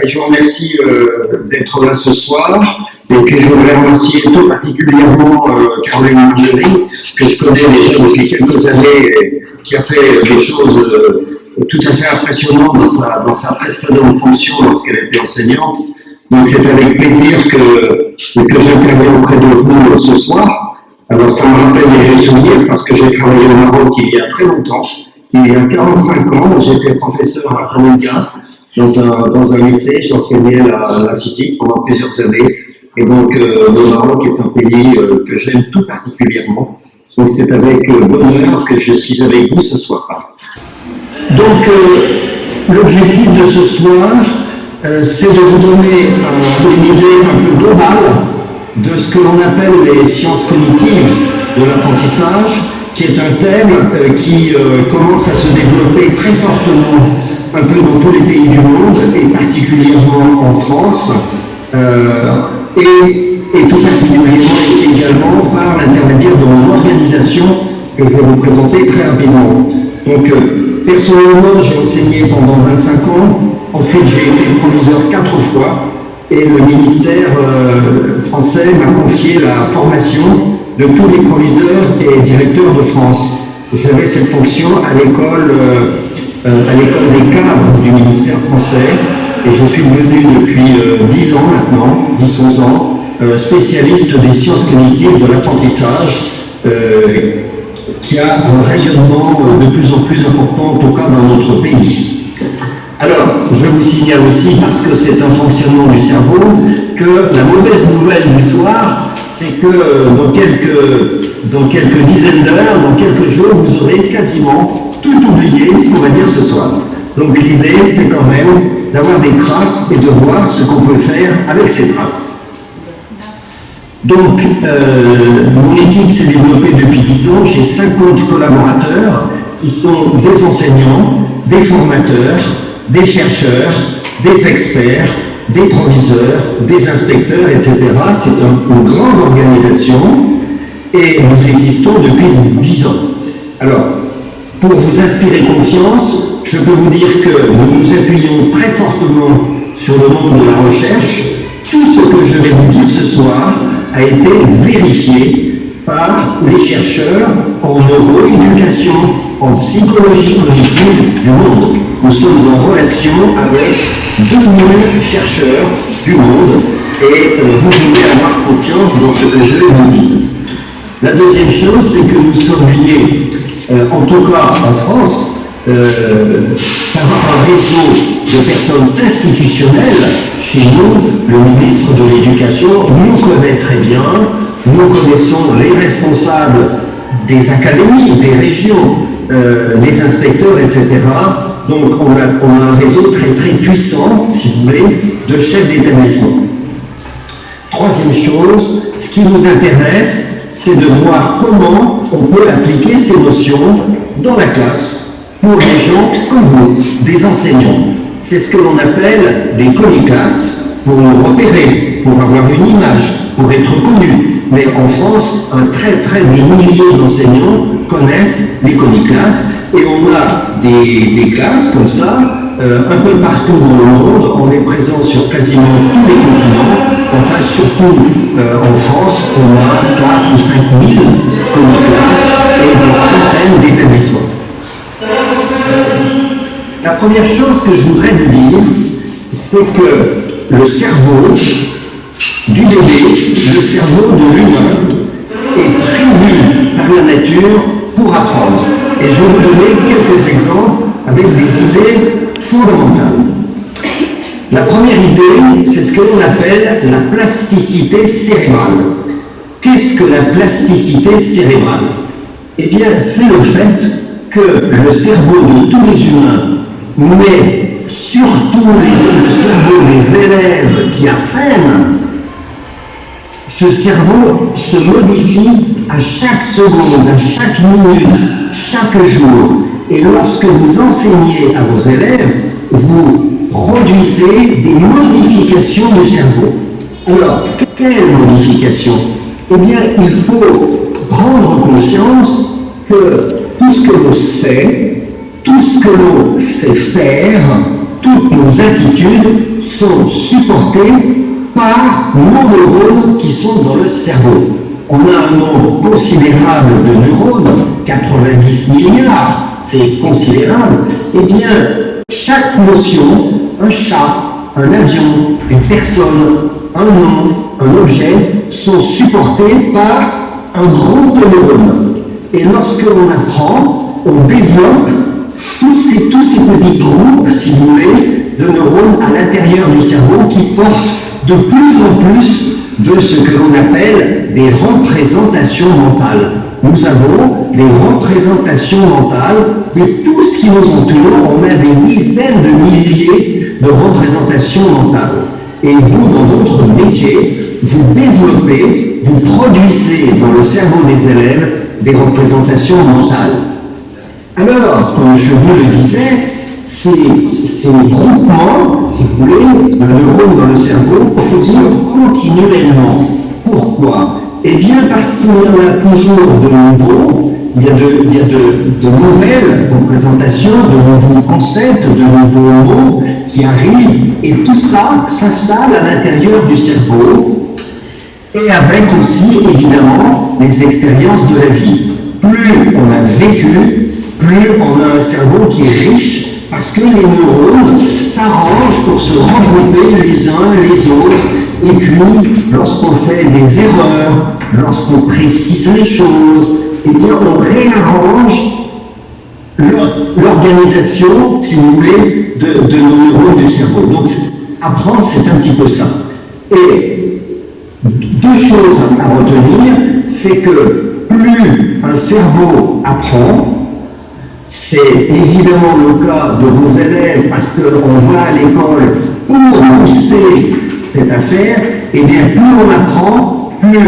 je vous remercie d'être là ce soir. Et puis je voudrais remercier tout particulièrement Caroline Margerie, que je connais déjà depuis quelques années, et qui a fait des choses tout à fait impressionnantes dans sa précédente fonction lorsqu'elle était enseignante. Donc c'est avec plaisir que j'interviens auprès de vous ce soir. Alors ça me rappelle des vieux souvenirs parce que j'ai travaillé au Maroc il y a très longtemps. Il y a 45 ans, j'étais professeur à Kamenka, dans un lycée, j'enseignais la physique pendant plusieurs années. Et donc, le Maroc est un pays que j'aime tout particulièrement. Donc, c'est avec bonheur que je suis avec vous ce soir. Donc, l'objectif de ce soir, c'est de vous donner une idée un peu globale de ce que l'on appelle les sciences cognitives de l'apprentissage, qui est un thème qui commence à se développer très fortement un peu dans tous les pays du monde, et particulièrement en France. Et tout particulièrement également par l'intermédiaire de mon organisation que je vais vous présenter très rapidement. Donc, personnellement, j'ai enseigné pendant 25 ans, ensuite j'ai été proviseur 4 fois, et le ministère français m'a confié la formation de tous les proviseurs et directeurs de France. J'avais cette fonction à l'école des cadres du ministère français. Et je suis devenu depuis 10 ans maintenant, 10-11 ans, spécialiste des sciences cognitives de l'apprentissage, qui a un rayonnement de plus en plus important, en tout cas dans notre pays. Alors, je vous signale aussi, parce que c'est un fonctionnement du cerveau, que la mauvaise nouvelle du soir, c'est que dans quelques dizaines d'heures, dans quelques jours, vous aurez quasiment tout oublié ce qu'on va dire ce soir. Donc l'idée, c'est quand même d'avoir des traces et de voir ce qu'on peut faire avec ces traces. Donc, mon équipe s'est développée depuis 10 ans. J'ai 50 collaborateurs qui sont des enseignants, des formateurs, des chercheurs, des experts, des proviseurs, des inspecteurs, etc. C'est une grande organisation et nous existons depuis 10 ans. Alors, pour vous inspirer confiance, je peux vous dire que nous nous appuyons très fortement sur le monde de la recherche. Tout ce que je vais vous dire ce soir a été vérifié par les chercheurs en neuroéducation, en psychologie cognitive du monde. Nous sommes en relation avec 2000 chercheurs du monde et vous pouvez avoir confiance dans ce que je vais vous dire. La deuxième chose, c'est que nous sommes liés, en tout cas en France, par un réseau de personnes institutionnelles. Chez nous, le ministre de l'Éducation nous connaît très bien, nous connaissons les responsables des académies, des régions, les inspecteurs, etc. Donc on a un réseau très très puissant, si vous voulez, de chefs d'établissement. Troisième chose, ce qui nous intéresse, c'est de voir comment on peut appliquer ces notions dans la classe pour des gens comme vous, des enseignants. C'est ce que l'on appelle des coniclasses, pour nous repérer, pour avoir une image, pour être connus. Mais en France, des milliers d'enseignants connaissent les coniclasses et on a des classes comme ça, un peu partout dans le monde. On est présent sur quasiment tous les continents. Enfin, surtout en France, on a 4 ou 5 000 coniclasses et des centaines d'établissements. La première chose que je voudrais vous dire, c'est que le cerveau du bébé, le cerveau de l'humain, est prévu par la nature pour apprendre. Et je vais vous donner quelques exemples avec des idées fondamentales. La première idée, c'est ce que l'on appelle la plasticité cérébrale. Qu'est-ce que la plasticité cérébrale? Eh bien, c'est le fait que le cerveau de tous les humains, mais surtout le cerveau des élèves qui apprennent, ce cerveau se modifie à chaque seconde, à chaque minute, chaque jour. Et lorsque vous enseignez à vos élèves, vous produisez des modifications du cerveau. Alors, quelles modifications? Eh bien, il faut prendre conscience que tout ce que l'on sait, tout ce que l'on sait faire, toutes nos attitudes sont supportées par nos neurones qui sont dans le cerveau. On a un nombre considérable de neurones, 90 milliards, c'est considérable. Eh bien, chaque notion, un chat, un avion, une personne, un nom, un objet, sont supportés par un groupe de neurones. Et lorsque l'on apprend, on développe tous ces petits groupes, si vous voulez, de neurones à l'intérieur du cerveau qui portent de plus en plus de ce que l'on appelle des représentations mentales. Nous avons des représentations mentales de tout ce qui nous entoure. On a des dizaines de milliers de représentations mentales. Et vous, dans votre métier, vous développez, vous produisez dans le cerveau des élèves des représentations mentales. Alors, comme je vous le disais, ces groupements, si vous voulez, de neurones dans le cerveau, se vivent continuellement. Pourquoi? Eh bien, parce qu'il y en a toujours de nouveaux, il y a de nouvelles représentations, de nouveaux concepts, de nouveaux mots qui arrivent, et tout ça s'installe à l'intérieur du cerveau, et avec aussi, évidemment, les expériences de la vie. Plus on a vécu, plus on a un cerveau qui est riche, parce que les neurones s'arrangent pour se regrouper les uns les autres, et puis lorsqu'on fait des erreurs, lorsqu'on précise les choses, eh bien on réarrange l'organisation, si vous voulez, de nos neurones du cerveau. Donc apprendre, c'est un petit peu ça. Et deux choses à retenir, c'est que plus un cerveau apprend, c'est évidemment le cas de vos élèves parce qu'on va à l'école pour booster cette affaire, et bien plus on apprend, plus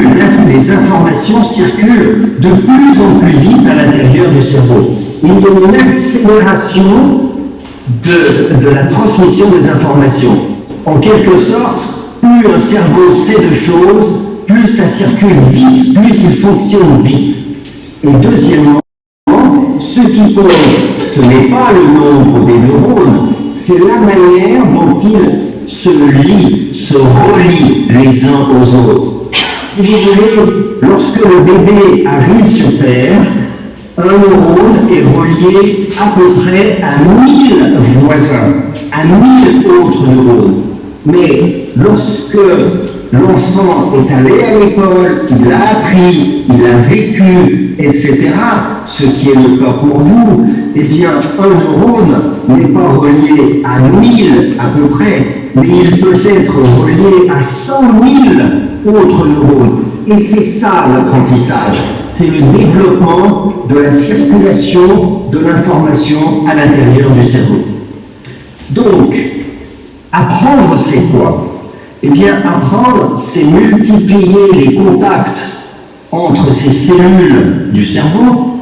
les informations circulent de plus en plus vite à l'intérieur du cerveau. Il y a une accélération de la transmission des informations. En quelque sorte, plus un cerveau sait de choses, plus ça circule vite, plus il fonctionne vite. Et deuxièmement, ce qui compte, ce n'est pas le nombre des neurones, c'est la manière dont ils se lient, se relient les uns aux autres. Si vous voulez, lorsque le bébé arrive sur Terre, un neurone est relié à peu près à 1000 voisins, à 1000 autres neurones. Mais lorsque l'enfant est allé à l'école, il a appris, il a vécu, etc., ce qui est le cas pour vous, eh bien, un neurone n'est pas relié à 1000 à peu près, mais il peut être relié à 100 000 autres neurones. Et c'est ça l'apprentissage, c'est le développement de la circulation de l'information à l'intérieur du cerveau. Donc, apprendre, c'est quoi? Eh bien, apprendre, c'est multiplier les contacts entre ces cellules du cerveau,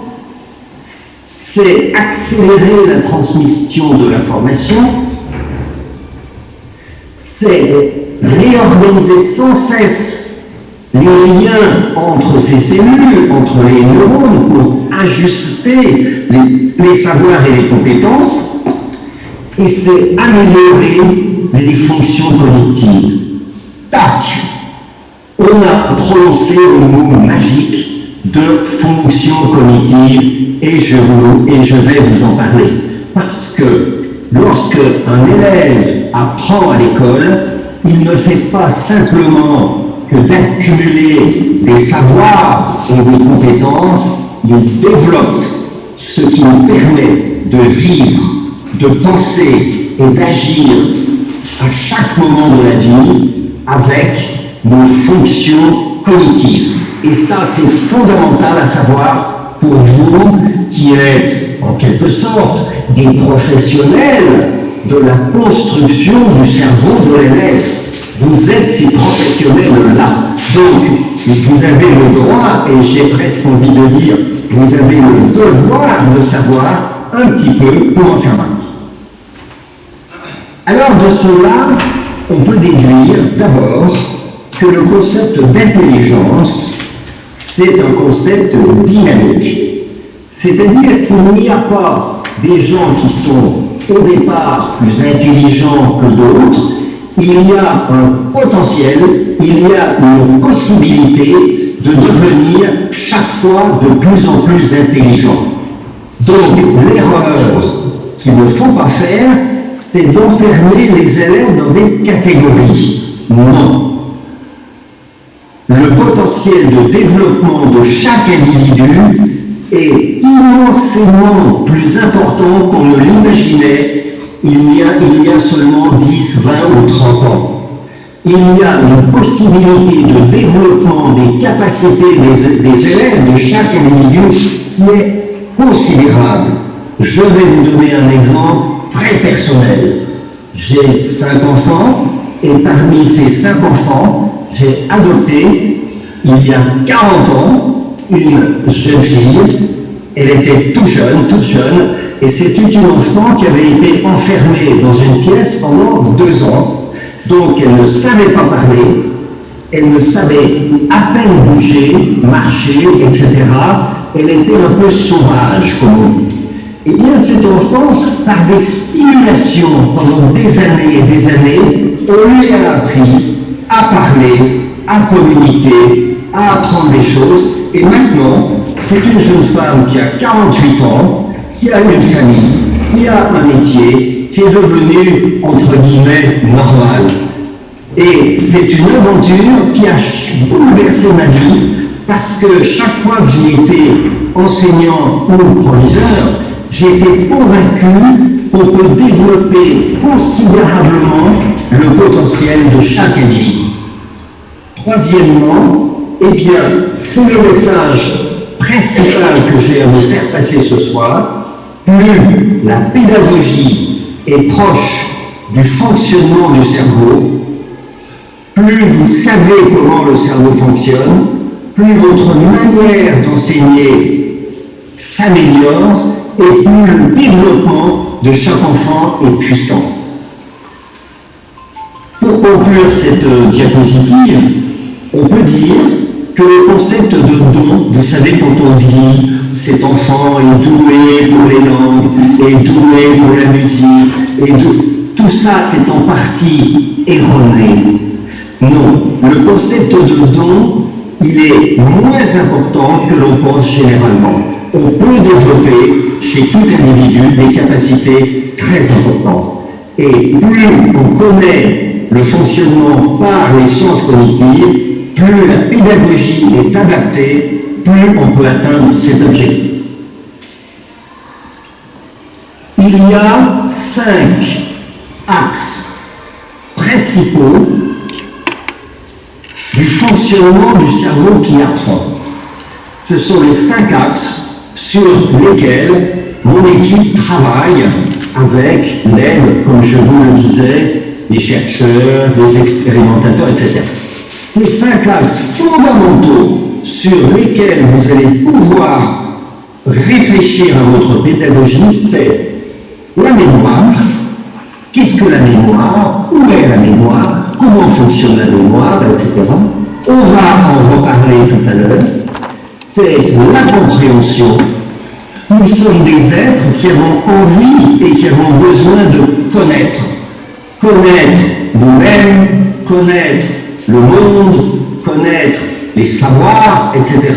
c'est accélérer la transmission de l'information, c'est réorganiser sans cesse les liens entre ces cellules, entre les neurones, pour ajuster les savoirs et les compétences, et c'est améliorer les fonctions cognitives. Tac! On a prononcé le mot magique de fonction cognitive et je vais vous en parler. Parce que lorsque un élève apprend à l'école, il ne fait pas simplement que d'accumuler des savoirs et des compétences, il développe ce qui nous permet de vivre, de penser et d'agir à chaque moment de la vie avec nos fonctions cognitives. Et ça, c'est fondamental à savoir pour vous qui êtes, en quelque sorte, des professionnels de la construction du cerveau de l'élève. Vous êtes ces professionnels-là. Donc, vous avez le droit, et j'ai presque envie de dire, vous avez le devoir de savoir un petit peu comment ça marche. Alors, de cela, on peut déduire d'abord que le concept d'intelligence, c'est un concept dynamique. C'est-à-dire qu'il n'y a pas des gens qui sont au départ plus intelligents que d'autres, il y a un potentiel, il y a une possibilité de devenir chaque fois de plus en plus intelligent. Donc l'erreur qu'il ne faut pas faire, c'est d'enfermer les élèves dans des catégories. Non. Le potentiel de développement de chaque individu est immensément plus important qu'on ne l'imaginait il y a seulement 10, 20 ou 30 ans. Il y a une possibilité de développement des capacités des élèves de chaque individu qui est considérable. Je vais vous donner un exemple très personnel. J'ai 5 enfants et parmi ces 5 enfants, j'ai adopté, il y a 40 ans, une jeune fille. Elle était toute jeune, et c'était une enfant qui avait été enfermée dans une pièce pendant 2 ans. Donc elle ne savait pas parler, elle ne savait à peine bouger, marcher, etc. Elle était un peu sauvage, comme on dit. Eh bien, cet enfant, par des stimulations pendant des années et des années, on lui a appris à parler, à communiquer, à apprendre des choses. Et maintenant, c'est une jeune femme qui a 48 ans, qui a une famille, qui a un métier, qui est devenue, entre guillemets, normale. Et c'est une aventure qui a bouleversé ma vie, parce que chaque fois que j'ai été enseignant ou proviseur, j'ai été convaincu qu'on peut développer considérablement le potentiel de chaque individu. Troisièmement, eh bien, c'est le message principal que j'ai à vous faire passer ce soir. Plus la pédagogie est proche du fonctionnement du cerveau, plus vous savez comment le cerveau fonctionne, plus votre manière d'enseigner s'améliore et plus le développement de chaque enfant est puissant. Pour conclure cette diapositive, on peut dire que le concept de don, vous savez, quand on dit cet enfant est doué pour les langues, est doué pour la musique, tout ça c'est en partie erroné. Non, le concept de don, il est moins important que l'on pense généralement. On peut développer chez tout individu des capacités très importantes. Et plus on connaît le fonctionnement par les sciences cognitives, plus la pédagogie est adaptée, plus on peut atteindre cet objectif. Il y a 5 axes principaux du fonctionnement du cerveau qui apprend. Ce sont les 5 axes sur lesquels mon équipe travaille avec l'aide, comme je vous le disais, des chercheurs, des expérimentateurs, etc. Ces 5 axes fondamentaux sur lesquels vous allez pouvoir réfléchir à votre pédagogie, c'est la mémoire. Qu'est-ce que la mémoire? Où est la mémoire? Comment fonctionne la mémoire, etc. On va en reparler tout à l'heure. C'est la compréhension. Nous sommes des êtres qui avons envie et qui avons besoin de connaître. Connaître nous-mêmes, connaître le monde, connaître les savoirs, etc.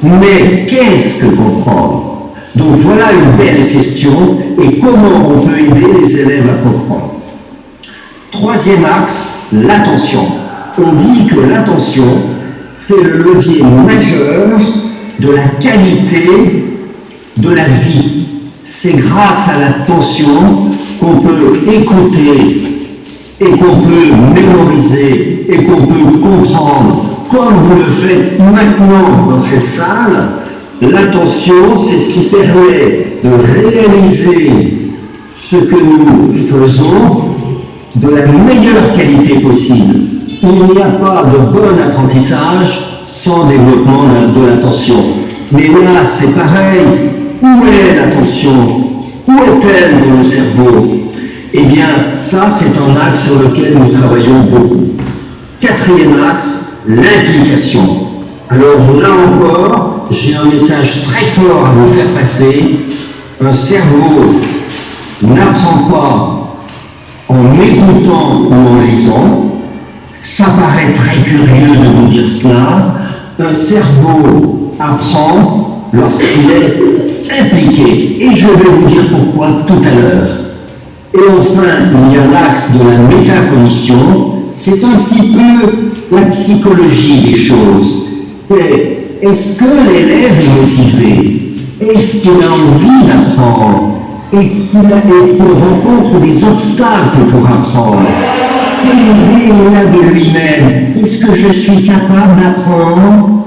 Mais qu'est-ce que comprendre? Donc voilà une belle question, et comment on peut aider les élèves à comprendre. Troisième axe, l'attention. On dit que l'attention, c'est le levier majeur de la qualité de la vie. C'est grâce à l'attention qu'on peut écouter et qu'on peut mémoriser et qu'on peut comprendre, comme vous le faites maintenant dans cette salle. L'attention, c'est ce qui permet de réaliser ce que nous faisons de la meilleure qualité possible. Il n'y a pas de bon apprentissage sans développement de l'attention. Mais là, c'est pareil. Où est l'attention? Où est-elle dans le cerveau? Eh bien, ça, c'est un axe sur lequel nous travaillons beaucoup. Quatrième axe, l'implication. Alors là encore, j'ai un message très fort à vous faire passer. Un cerveau n'apprend pas en écoutant ou en lisant. Ça paraît très curieux de vous dire cela. Un cerveau apprend lorsqu'il est impliqué. Et je vais vous dire pourquoi tout à l'heure. Et enfin, il y a l'axe de la métacognition. C'est un petit peu la psychologie des choses. C'est est-ce que l'élève est motivé? Est-ce qu'il a envie d'apprendre? Est-ce qu'il rencontre des obstacles pour apprendre? Quelle idée il a de lui-même? Est-ce que je suis capable d'apprendre?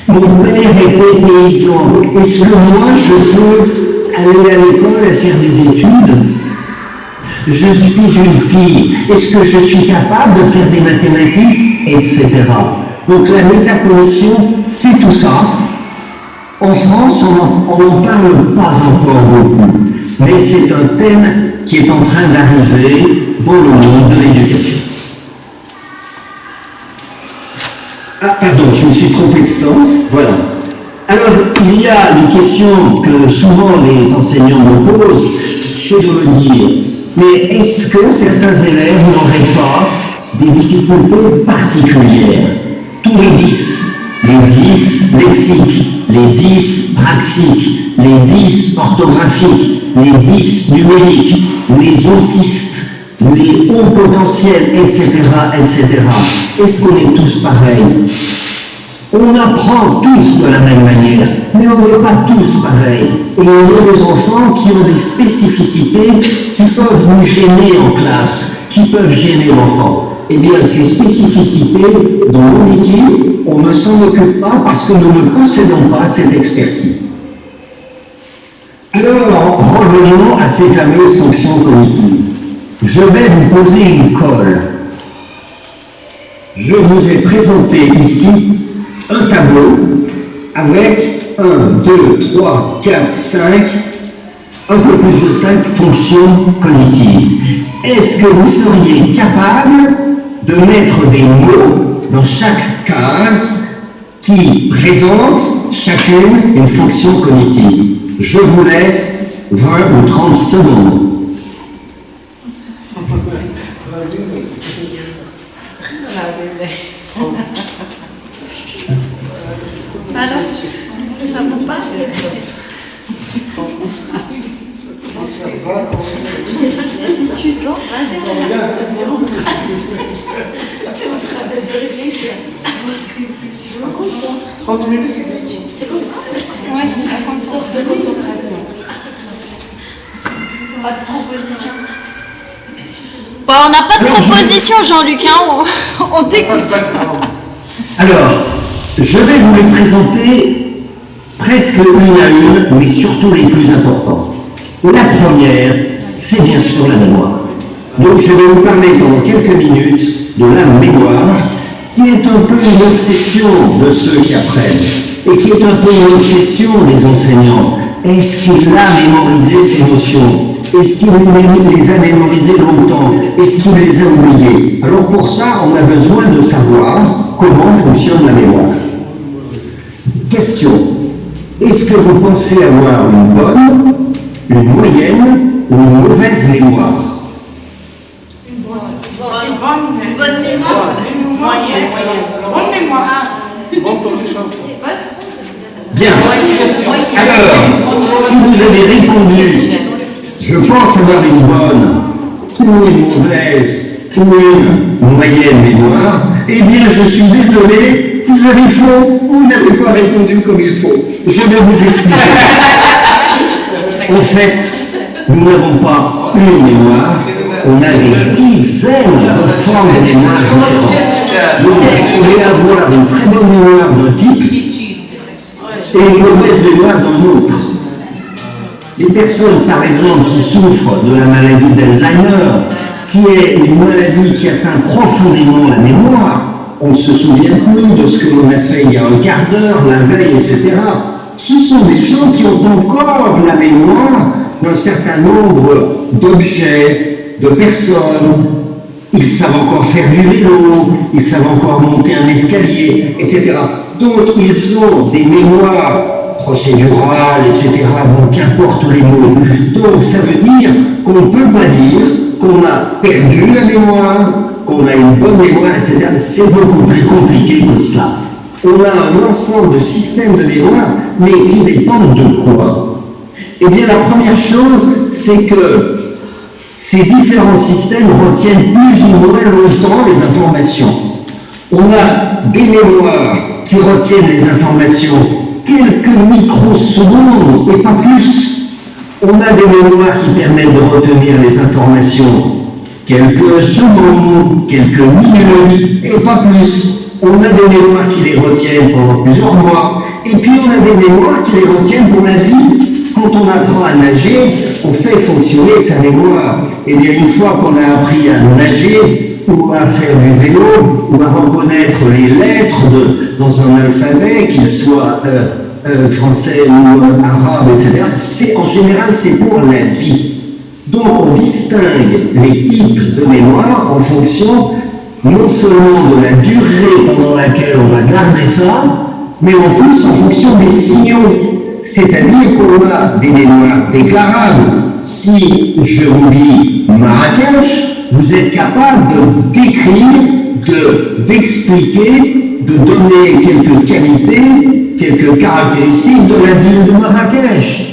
Mon père était paysan. Est-ce que moi je peux aller à l'école et faire des études? Je suis une fille. Est-ce que je suis capable de faire des mathématiques? Etc. Donc la métacognition, c'est tout ça. En France, on n'en parle pas encore beaucoup, mais c'est un thème qui est en train d'arriver dans le monde de l'éducation. Ah, pardon, je me suis trompé de sens, voilà. Alors, il y a une question que souvent les enseignants me posent, c'est de me dire, mais est-ce que certains élèves n'auraient pas des difficultés particulières? Tous les 10 lexiques, les 10 praxiques, les 10 orthographiques, les 10 numériques, les autistes, les hauts potentiels, etc., etc. Est-ce qu'on est tous pareils? On apprend tous de la même manière, mais on n'est pas tous pareils. Et il y a des enfants qui ont des spécificités qui peuvent nous gêner en classe, qui peuvent gêner l'enfant. Eh bien, ces spécificités, dans mon équipe, on ne s'en occupe pas parce que nous ne possédons pas cette expertise. Alors, revenons à ces fameuses fonctions cognitives. Je vais vous poser une colle. Je vous ai présenté ici un tableau avec 1, 2, 3, 4, 5, un peu plus de 5 fonctions cognitives. Est-ce que vous seriez capable de mettre des mots dans chaque case qui présentent chacune une fonction cognitive? Je vous laisse 20 ou 30 secondes. Alors, ça vaut pas. Si tu dors, tu es en train de réfléchir. Je me concentre. 30 minutes. C'est comme ça? Oui, une sorte de concentration. Pas de proposition. Bon, on n'a pas de proposition, Jean-Luc, hein, on t'écoute. Alors, je vais vous les présenter presque une à une, mais surtout les plus importantes. La première, c'est bien sûr la mémoire. Donc je vais vous parler pendant quelques minutes de la mémoire, qui est un peu une obsession de ceux qui apprennent, et qui est un peu une obsession des enseignants. Est-ce qu'il a mémorisé ces notions? Est-ce qu'il les a mémorisées longtemps? Est-ce qu'il les a oubliées? Alors pour ça, on a besoin de savoir comment fonctionne la mémoire. Question. Est-ce que vous pensez avoir une bonne, une moyenne ou une mauvaise mémoire? Une bonne mémoire. Bonne mémoire. Bon pour les chansons. Bien. Alors, si vous avez répondu, je pense avoir une bonne ou une mauvaise ou une moyenne mémoire, eh bien je suis désolé, vous avez faux, vous n'avez pas répondu comme il faut. Je vais vous expliquer. En fait, nous n'avons pas une mémoire, on a des dizaines de formes de mémoire différentes. Donc vous pouvez avoir une très bonne mémoire d'un type et une mauvaise mémoire d'un autre. Les personnes, par exemple, qui souffrent de la maladie d'Alzheimer, qui est une maladie qui atteint profondément la mémoire, on ne se souvient plus de ce que l'on a fait il y a un quart d'heure, la veille, etc. Ce sont des gens qui ont encore la mémoire d'un certain nombre d'objets, de personnes. Ils savent encore faire du vélo, ils savent encore monter un escalier, etc. Donc ils ont des mémoires procédural, etc. Bon, qu'importe les mots. Donc ça veut dire qu'on ne peut pas dire qu'on a perdu la mémoire, qu'on a une bonne mémoire, etc. C'est beaucoup plus compliqué que cela. On a un ensemble de systèmes de mémoire, mais qui dépendent de quoi? Eh bien, la première chose, c'est que ces différents systèmes retiennent plus ou moins longtemps les informations. On a des mémoires qui retiennent les informations quelques microsecondes et pas plus. On a des mémoires qui permettent de retenir les informations quelques secondes, quelques minutes et pas plus. On a des mémoires qui les retiennent pendant plusieurs mois, et puis on a des mémoires qui les retiennent pour la vie. Quand on apprend à nager, on fait fonctionner sa mémoire. Et bien une fois qu'on a appris à nager, ou à faire du vélo, ou à reconnaître les lettres dans un alphabet, qu'il soit français ou arabe, etc., en général c'est pour la vie. Donc on distingue les types de mémoire en fonction non seulement de la durée pendant laquelle on va garder ça, mais en plus en fonction des signaux. C'est-à-dire qu'on a des mémoires déclarables. Si je vous dis Marrakech, vous êtes capable de décrire, d'expliquer, de donner quelques qualités, quelques caractéristiques de la ville de Marrakech.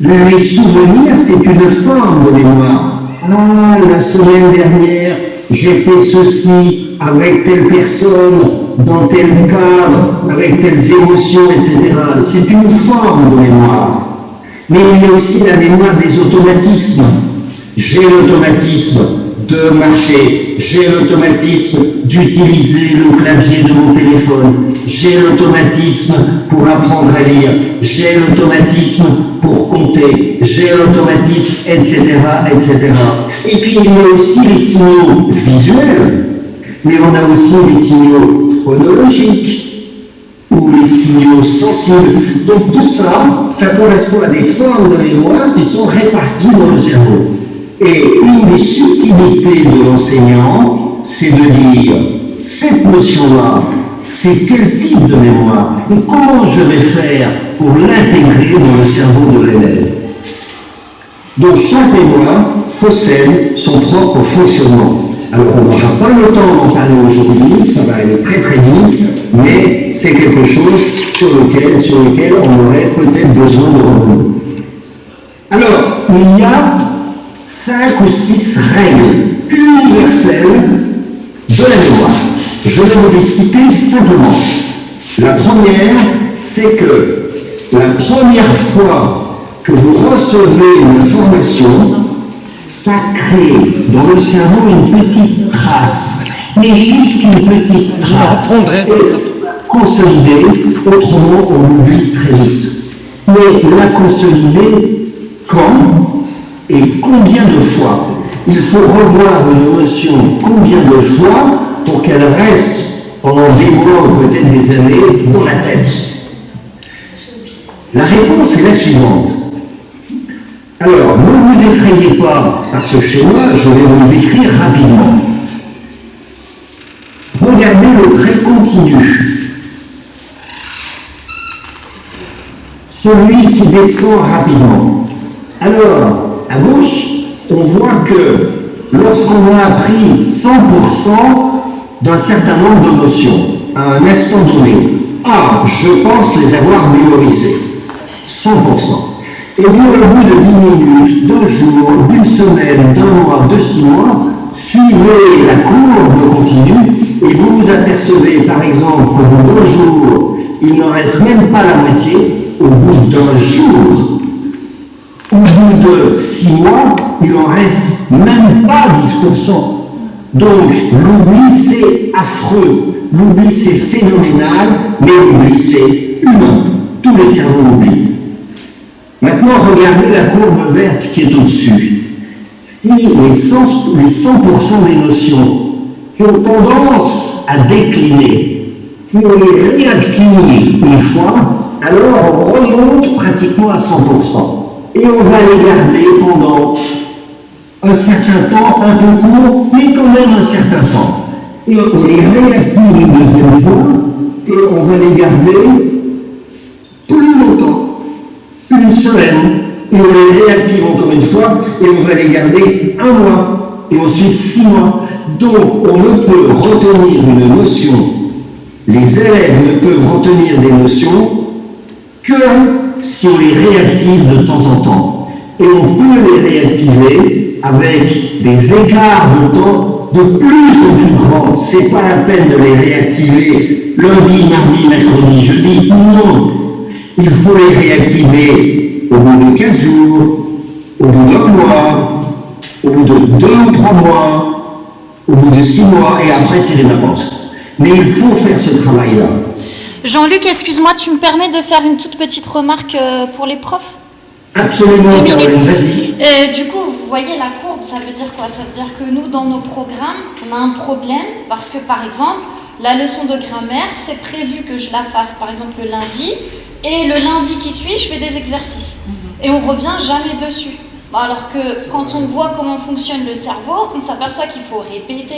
Les souvenirs, c'est une forme de mémoire. Ah, la semaine dernière, j'ai fait ceci avec telle personne, dans tel cadre, avec telles émotions, etc. C'est une forme de mémoire. Mais il y a aussi la mémoire des automatismes. J'ai l'automatisme de marcher, j'ai l'automatisme d'utiliser le clavier de mon téléphone, j'ai l'automatisme pour apprendre à lire, j'ai l'automatisme pour compter, j'ai l'automatisme, etc., etc. Et puis il y a aussi les signaux visuels, mais on a aussi les signaux phonologiques ou les signaux sensibles. Donc tout ça, ça correspond à des formes de mémoire qui sont réparties dans le cerveau. Et une des subtilités de l'enseignant, c'est de dire, cette notion-là, c'est quel type de mémoire et comment je vais faire pour l'intégrer dans le cerveau de l'élève. Donc chaque mémoire possède son propre fonctionnement. Alors on n'aura pas le temps d'en parler aujourd'hui, ça va aller très très vite, mais c'est quelque chose sur lequel on aurait peut-être besoin de revenir. Alors, il y a 5 ou 6 règles universelles de la mémoire. Je vais vous les citer simplement. La première, c'est que la première fois que vous recevez une information, ça crée dans le cerveau une petite trace, mais juste une petite trace, consolidée, autrement on l'oublie très vite. Mais la consolider quand et combien de fois? Il faut revoir une notion combien de fois pour qu'elle reste pendant des mois ou peut-être des années dans la tête. La réponse est la suivante. Alors, ne vous effrayez pas par ce schéma, je vais vous le décrire rapidement. Regardez le trait continu. Celui qui descend rapidement. Alors, à gauche, on voit que lorsqu'on a appris 100% d'un certain nombre de notions, à un instant donné, je pense les avoir mémorisées. 100%. Et bien, au bout de 10 minutes, d'un jour, d'une semaine, d'un mois, de 6 mois, suivez la courbe continue et vous vous apercevez, par exemple, qu'au bout d'un jour, il n'en reste même pas la moitié, au bout d'un jour, au bout de 6 mois, il n'en reste même pas 10%. Donc, l'oubli, c'est affreux. L'oubli, c'est phénoménal, mais l'oubli, c'est humain. Tous les cerveaux oublient. Maintenant, regardez la courbe verte qui est au-dessus. Si les 100% des notions qui ont tendance à décliner, si on les réactive une fois, alors on remonte pratiquement à 100%. Et on va les garder pendant un certain temps, un peu court, mais quand même un certain temps. Et on les réactive une deuxième fois, et on va les garder plus longtemps, une semaine, et on les réactive encore une fois, et on va les garder 1 mois, et ensuite 6 mois. Donc, on ne peut retenir une notion, les élèves ne peuvent retenir des notions que si on les réactive de temps en temps. Et on peut les réactiver avec des écarts de temps de plus en plus grands. C'est pas la peine de les réactiver lundi, mardi, mercredi, jeudi. Non. Il faut les réactiver au bout de 15 jours, au bout d'1 mois, au bout de 2 ou 3 mois, au bout de 6 mois, et après c'est des vacances. Mais il faut faire ce travail-là. Jean-Luc, excuse-moi, tu me permets de faire une toute petite remarque pour les profs? Absolument, Caroline, vas-y. Du coup, vous voyez la courbe, ça veut dire quoi? Ça veut dire que nous, dans nos programmes, on a un problème parce que, par exemple, la leçon de grammaire, c'est prévu que je la fasse, par exemple, le lundi, et le lundi qui suit, je fais des exercices. Et on revient jamais dessus. Alors que quand on voit comment fonctionne le cerveau, on s'aperçoit qu'il faut répéter.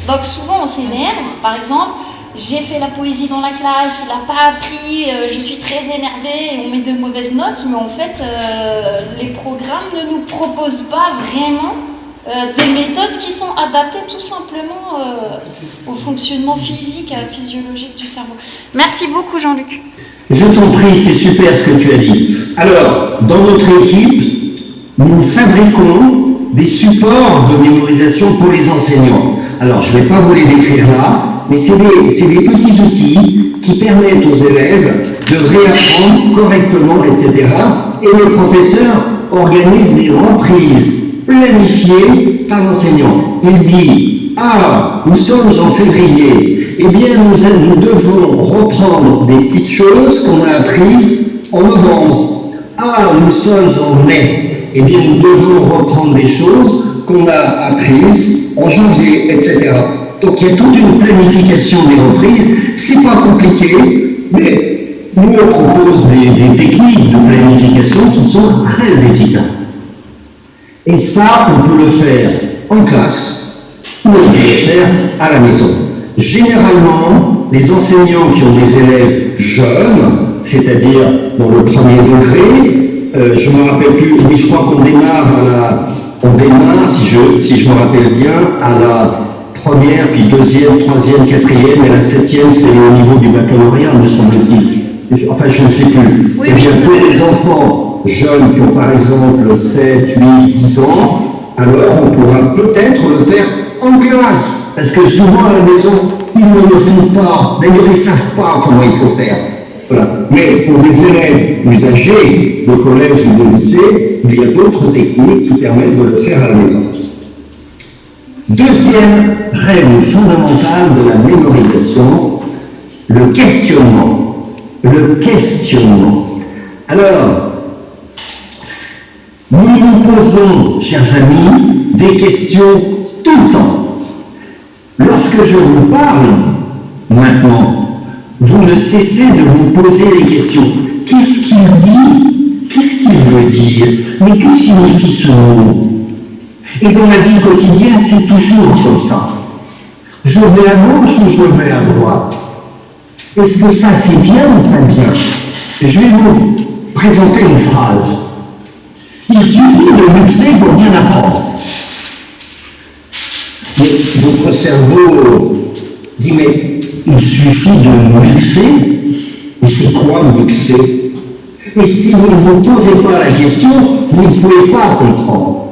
Donc souvent, on s'énerve. Par exemple, j'ai fait la poésie dans la classe, il n'a pas appris, je suis très énervée et on met de mauvaises notes, mais en fait, les programmes ne nous proposent pas vraiment des méthodes qui sont adaptées tout simplement au fonctionnement physique, physiologique du cerveau. Merci beaucoup, Jean-Luc. Je t'en prie, c'est super ce que tu as dit. Alors, dans notre équipe, nous fabriquons des supports de mémorisation pour les enseignants. Alors, je ne vais pas vous les décrire là, mais c'est des petits outils qui permettent aux élèves de réapprendre correctement, etc. Et le professeur organise des reprises planifiées par l'enseignant. Il dit, nous sommes en février, eh bien nous devons reprendre des petites choses qu'on a apprises en novembre. Nous sommes en mai, eh bien nous devons reprendre des choses qu'on a apprises en janvier, etc. Donc il y a toute une planification des reprises, c'est pas compliqué, mais nous on propose des techniques de planification qui sont très efficaces. Et ça, on peut le faire en classe ou on peut le faire à la maison. Généralement, les enseignants qui ont des élèves jeunes, c'est-à-dire dans le premier degré, je ne me rappelle plus, mais je crois qu'on démarre si je me rappelle bien, à la première, puis deuxième, troisième, quatrième, et la septième, c'est au niveau du baccalauréat, me semble-t-il. Enfin, je ne sais plus. Oui, et bien, pour les enfants jeunes qui ont par exemple 7, 8, 10 ans, alors on pourra peut-être le faire en classe. Parce que souvent à la maison, ils ne le font pas. D'ailleurs, ils ne savent pas comment il faut faire. Voilà. Mais pour des élèves plus âgés, de collège ou de lycée, il y a d'autres techniques qui permettent de le faire à la maison. Deuxième règle fondamentale de la mémorisation, le questionnement. Le questionnement. Alors, nous nous posons, chers amis, des questions tout le temps. Lorsque je vous parle maintenant, vous ne cessez de vous poser des questions. Qu'est-ce qu'il dit? Qu'est-ce qu'il veut dire? Mais que signifie ce mot? Et dans la vie quotidienne, c'est toujours comme ça. Je vais à gauche ou je vais à droite? Est-ce que ça c'est bien ou pas bien? Je vais vous présenter une phrase. Il suffit de luxer pour bien apprendre. Mais votre cerveau dit, mais il suffit de luxer? Et c'est quoi luxer? Et si vous ne vous posez pas la question, vous ne pouvez pas comprendre.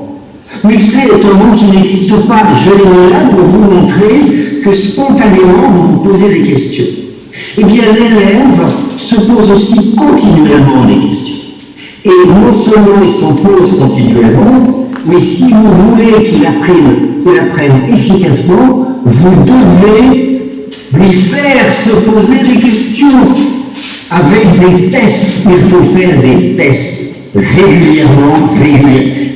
Luxer est un mot qui n'existe pas. Je l'ai mis là pour vous montrer que spontanément vous vous posez des questions. Eh bien, l'élève se pose aussi continuellement des questions. Et non seulement il s'en pose continuellement, mais si vous voulez qu'il apprenne efficacement, vous devez lui faire se poser des questions avec des tests. Il faut faire des tests régulièrement.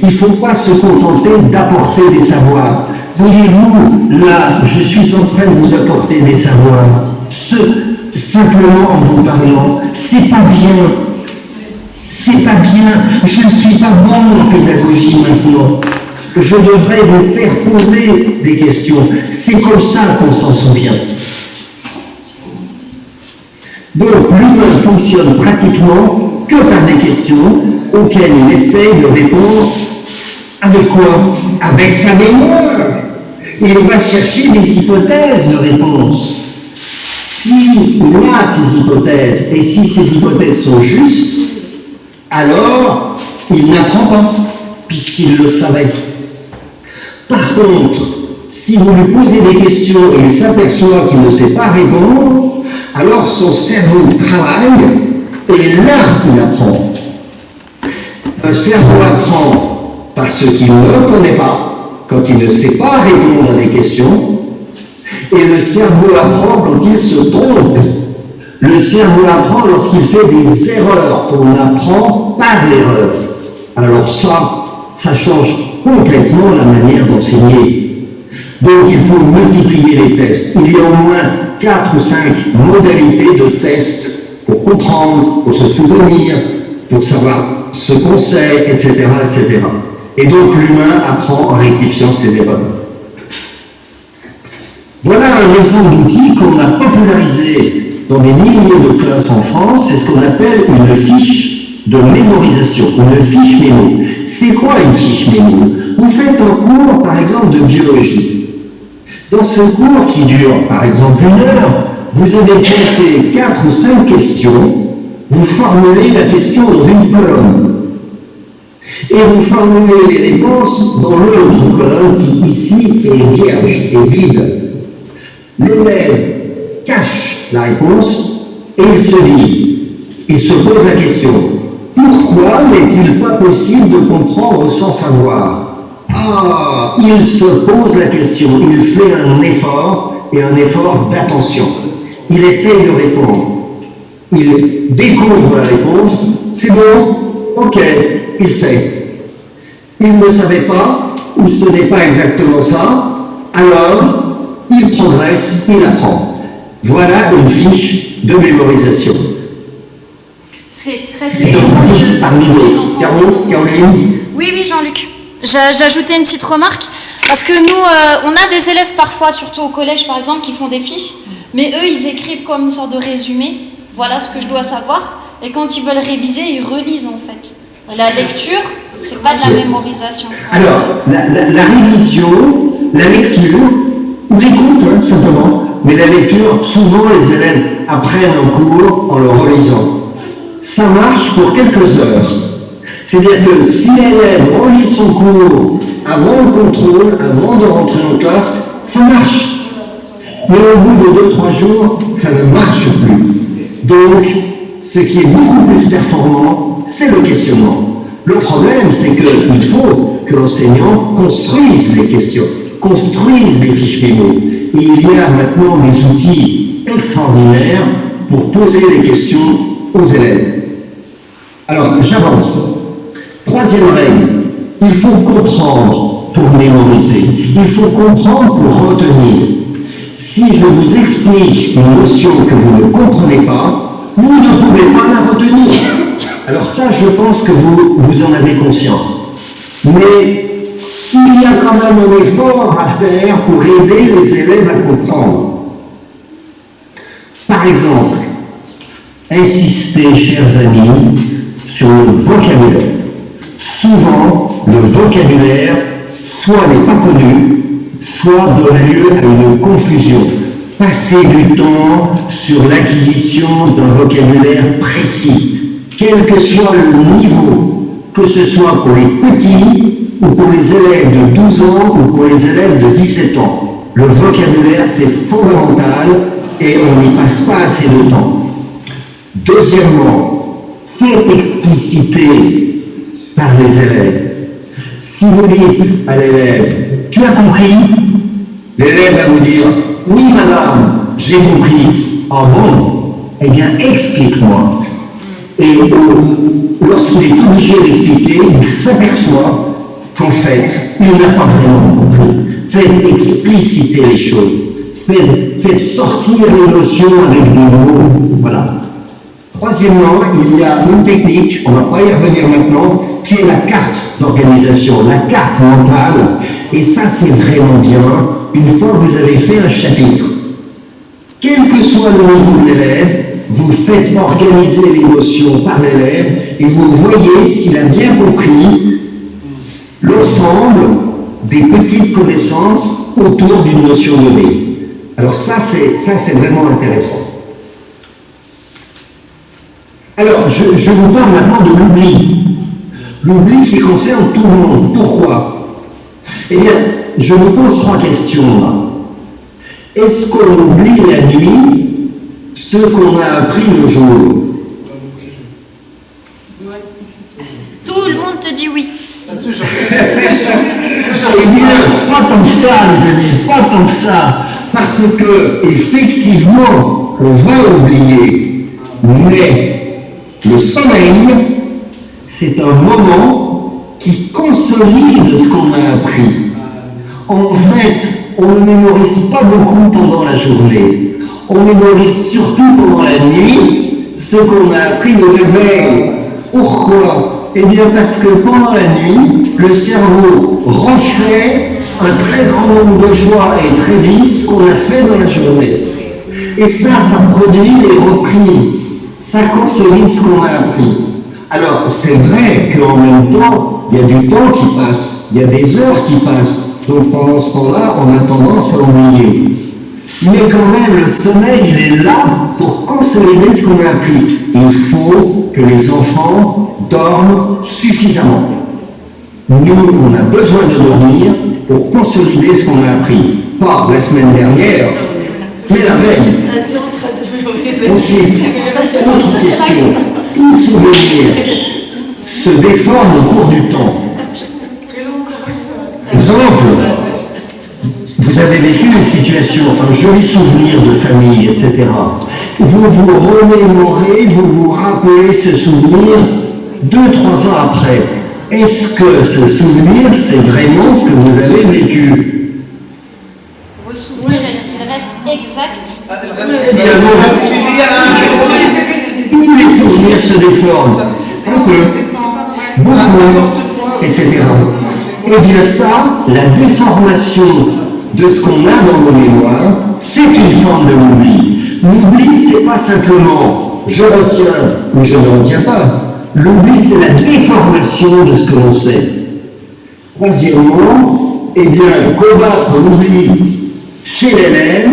Il ne faut pas se contenter d'apporter des savoirs. Voyez-vous, là, je suis en train de vous apporter des savoirs. Simplement en vous parlant, c'est pas bien. C'est pas bien. Je ne suis pas bon en pédagogie maintenant. Je devrais vous faire poser des questions. C'est comme ça qu'on s'en souvient. Donc l'humain fonctionne pratiquement que par des questions auxquelles il essaye de répondre avec quoi? Avec sa mémoire. Il va chercher des hypothèses de réponse. S'il a ces hypothèses, et si ces hypothèses sont justes, alors il n'apprend pas, puisqu'il le savait. Par contre, si vous lui posez des questions et il s'aperçoit qu'il ne sait pas répondre, alors son cerveau travaille, et là, il apprend. Un cerveau apprend parce qu'il ne connaît pas, quand il ne sait pas répondre à des questions, et le cerveau apprend quand il se trompe. Le cerveau apprend lorsqu'il fait des erreurs. On apprend par l'erreur. Alors ça change complètement la manière d'enseigner. Donc il faut multiplier les tests. Il y a au moins 4 ou 5 modalités de tests pour comprendre, pour se souvenir, pour savoir ce qu'on sait, etc., etc. Et donc l'humain apprend en rectifiant ses erreurs. Voilà un exemple d'outil qu'on a popularisé dans des milliers de classes en France, c'est ce qu'on appelle une fiche de mémorisation, une fiche mémo. C'est quoi une fiche mémo? Vous faites un cours, par exemple, de biologie. Dans ce cours qui dure, par exemple, 1 heure, vous avez traité 4 ou 5 questions, vous formulez la question dans une colonne. Et vous formulez les réponses dans l'autre colonne qui, ici, est vierge, est vide. L'élève cache la réponse et il se dit, il se pose la question, pourquoi n'est-il pas possible de comprendre sans savoir? Ah, il se pose la question, il fait un effort et un effort d'attention. Il essaye de répondre. Il découvre la réponse, c'est bon, ok, il sait. Il ne savait pas, ou ce n'est pas exactement ça, alors il progresse, il apprend. Voilà une fiche de mémorisation. C'est très différent parmi d'autres. Caroline? Oui, Jean-Luc. J'ajoutais une petite remarque, parce que nous, on a des élèves parfois, surtout au collège par exemple, qui font des fiches, mais eux, ils écrivent comme une sorte de résumé, voilà ce que je dois savoir, et quand ils veulent réviser, ils relisent en fait. La lecture, c'est pas de la mémorisation. Alors, la révision, la lecture, ou l'écoute, hein, simplement, mais la lecture, souvent les élèves apprennent un cours en le relisant. Ça marche pour quelques heures. C'est-à-dire que si l'élève relit son cours avant le contrôle, avant de rentrer en classe, ça marche. Mais au bout de 2-3 jours, ça ne marche plus. Donc, ce qui est beaucoup plus performant, c'est le questionnement. Le problème, c'est qu'il faut que l'enseignant construise les questions, construise les fiches mémo. Et il y a maintenant des outils extraordinaires pour poser les questions aux élèves. Alors, j'avance. 3e règle, il faut comprendre pour mémoriser. Il faut comprendre pour retenir. Si je vous explique une notion que vous ne comprenez pas, vous ne pouvez pas la retenir. Alors ça, je pense que vous en avez conscience. Mais il y a quand même un effort à faire pour aider les élèves à comprendre. Par exemple, insistez, chers amis, sur le vocabulaire. Souvent, le vocabulaire soit n'est pas connu, soit donne lieu à une confusion. Passez du temps sur l'acquisition d'un vocabulaire précis, quel que soit le niveau, que ce soit pour les petits ou pour les élèves de 12 ans ou pour les élèves de 17 ans. Le vocabulaire, c'est fondamental et on n'y passe pas assez de temps. Deuxièmement, faites expliciter par les élèves. Si vous dites à l'élève, tu as compris? L'élève va vous dire, oui madame, j'ai compris. Ah bon? Eh bien, explique-moi. Et lorsqu'il est obligé d'expliquer, il s'aperçoit qu'en fait, il n'a pas vraiment compris. Faites expliciter les choses. Faites sortir les notions avec des mots. Voilà. Troisièmement, il y a une technique, on ne va pas y revenir maintenant, qui est la carte d'organisation, la carte mentale. Et ça, c'est vraiment bien, une fois que vous avez fait un chapitre. Quel que soit le niveau de l'élève, vous faites organiser les notions par l'élève et vous voyez s'il a bien compris l'ensemble des petites connaissances autour d'une notion donnée. Alors ça c'est vraiment intéressant. Alors, je vous parle maintenant de l'oubli. L'oubli qui concerne tout le monde. Pourquoi? Eh bien, je vous pose 3 questions là. Est-ce qu'on oublie la nuit ce qu'on a appris le jour? Tout le monde te dit oui. Eh bien, pas tant que ça, les amis, pas tant que ça. Parce que, effectivement, on va oublier. Mais le sommeil, c'est un moment qui consolide ce qu'on a appris. En fait, on ne mémorise pas beaucoup pendant la journée. On mémorise surtout pendant la nuit ce qu'on a appris le réveil. Pourquoi? Eh bien parce que pendant la nuit, le cerveau refait un très grand nombre de fois et très vite ce qu'on a fait dans la journée. Et ça produit les reprises. Ça consolide ce qu'on a appris. Alors, c'est vrai qu'en même temps, il y a du temps qui passe, il y a des heures qui passent. Donc pendant ce temps-là, on a tendance à oublier. Mais quand même, le sommeil, il est là pour consolider ce qu'on a appris. Il faut que les enfants dorment suffisamment. Nous, on a besoin de dormir pour consolider ce qu'on a appris. Pas la semaine dernière, mais la veille. Ensuite, autre question. Tout souvenir se déforme au cours du temps. Exemple, vous avez vécu une situation, un joli souvenir de famille, etc. Vous vous remémorez, vous vous rappelez ce souvenir 2-3 ans après. Est-ce que ce souvenir, c'est vraiment ce que vous avez vécu? Vos souvenirs, est-ce qu'ils restent exacts? Évidemment, tous les souvenirs se déforment. Un peu, beaucoup, etc. Eh bien ça, la déformation de ce qu'on a dans nos mémoires, c'est une forme de l'oubli. L'oubli, c'est pas simplement je retiens ou je ne retiens pas. L'oubli, c'est la déformation de ce que l'on sait. Troisièmement, eh bien, combattre l'oubli chez l'élève,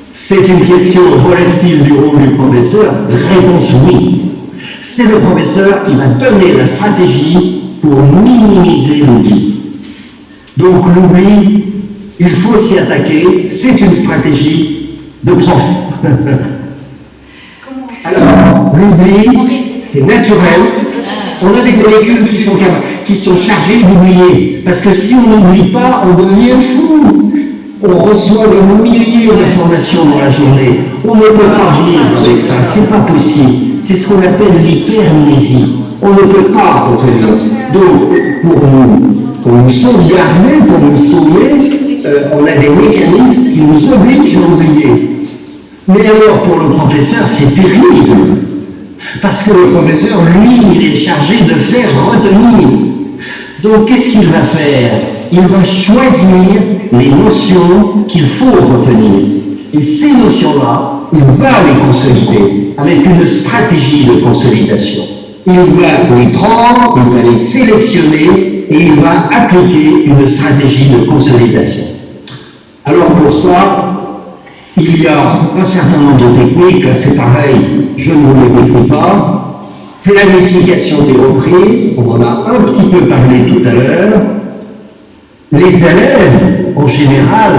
c'est une question relative du rôle du professeur. Réponse oui. C'est le professeur qui va donner la stratégie pour minimiser l'oubli. Donc l'oubli, il faut s'y attaquer, c'est une stratégie de prof. Alors, l'oubli, c'est naturel. On a des molécules qui sont chargées d'oublier. Parce que si on n'oublie pas, on devient fou. On reçoit des milliers d'informations dans la journée. On ne peut pas vivre avec ça, c'est pas possible. C'est ce qu'on appelle l'hypermnésie. On ne peut pas retenir. Donc, pour nous sauvegarder, pour nous sauver, on a des mécanismes qui nous obligent à oublier. Mais alors, pour le professeur, c'est terrible. Parce que le professeur, lui, il est chargé de faire retenir. Donc, qu'est-ce qu'il va faire? Il va choisir les notions qu'il faut retenir. Et ces notions-là, il va les consolider avec une stratégie de consolidation. Il va les prendre, il va les sélectionner et il va appliquer une stratégie de consolidation. Alors pour ça, il y a un certain nombre de techniques, c'est pareil, je ne vous les décris pas. Planification des reprises, on en a un petit peu parlé tout à l'heure. Les élèves, en général,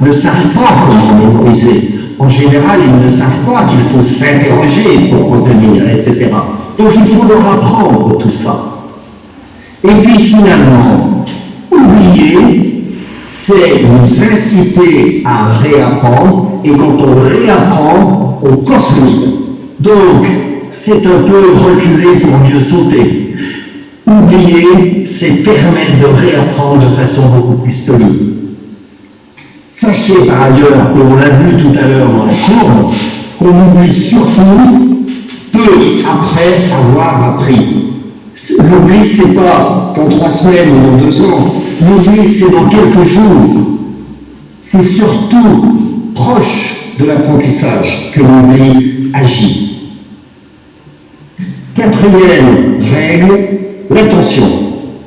ne savent pas comment mémoriser. En général, ils ne savent pas qu'il faut s'interroger pour retenir, etc. Donc il faut leur apprendre tout ça. Et puis finalement, oublier, c'est nous inciter à réapprendre, et quand on réapprend, on consolide. Donc, c'est un peu reculer pour mieux sauter. Oublier, c'est permettre de réapprendre de façon beaucoup plus solide. Sachez par ailleurs, et on l'a vu tout à l'heure dans la courbe, qu'on oublie surtout peu après avoir appris. L'oubli, c'est pas dans 3 semaines ou dans 2 ans. L'oubli, c'est dans quelques jours. C'est surtout proche de l'apprentissage que l'oubli agit. Quatrième règle, l'attention.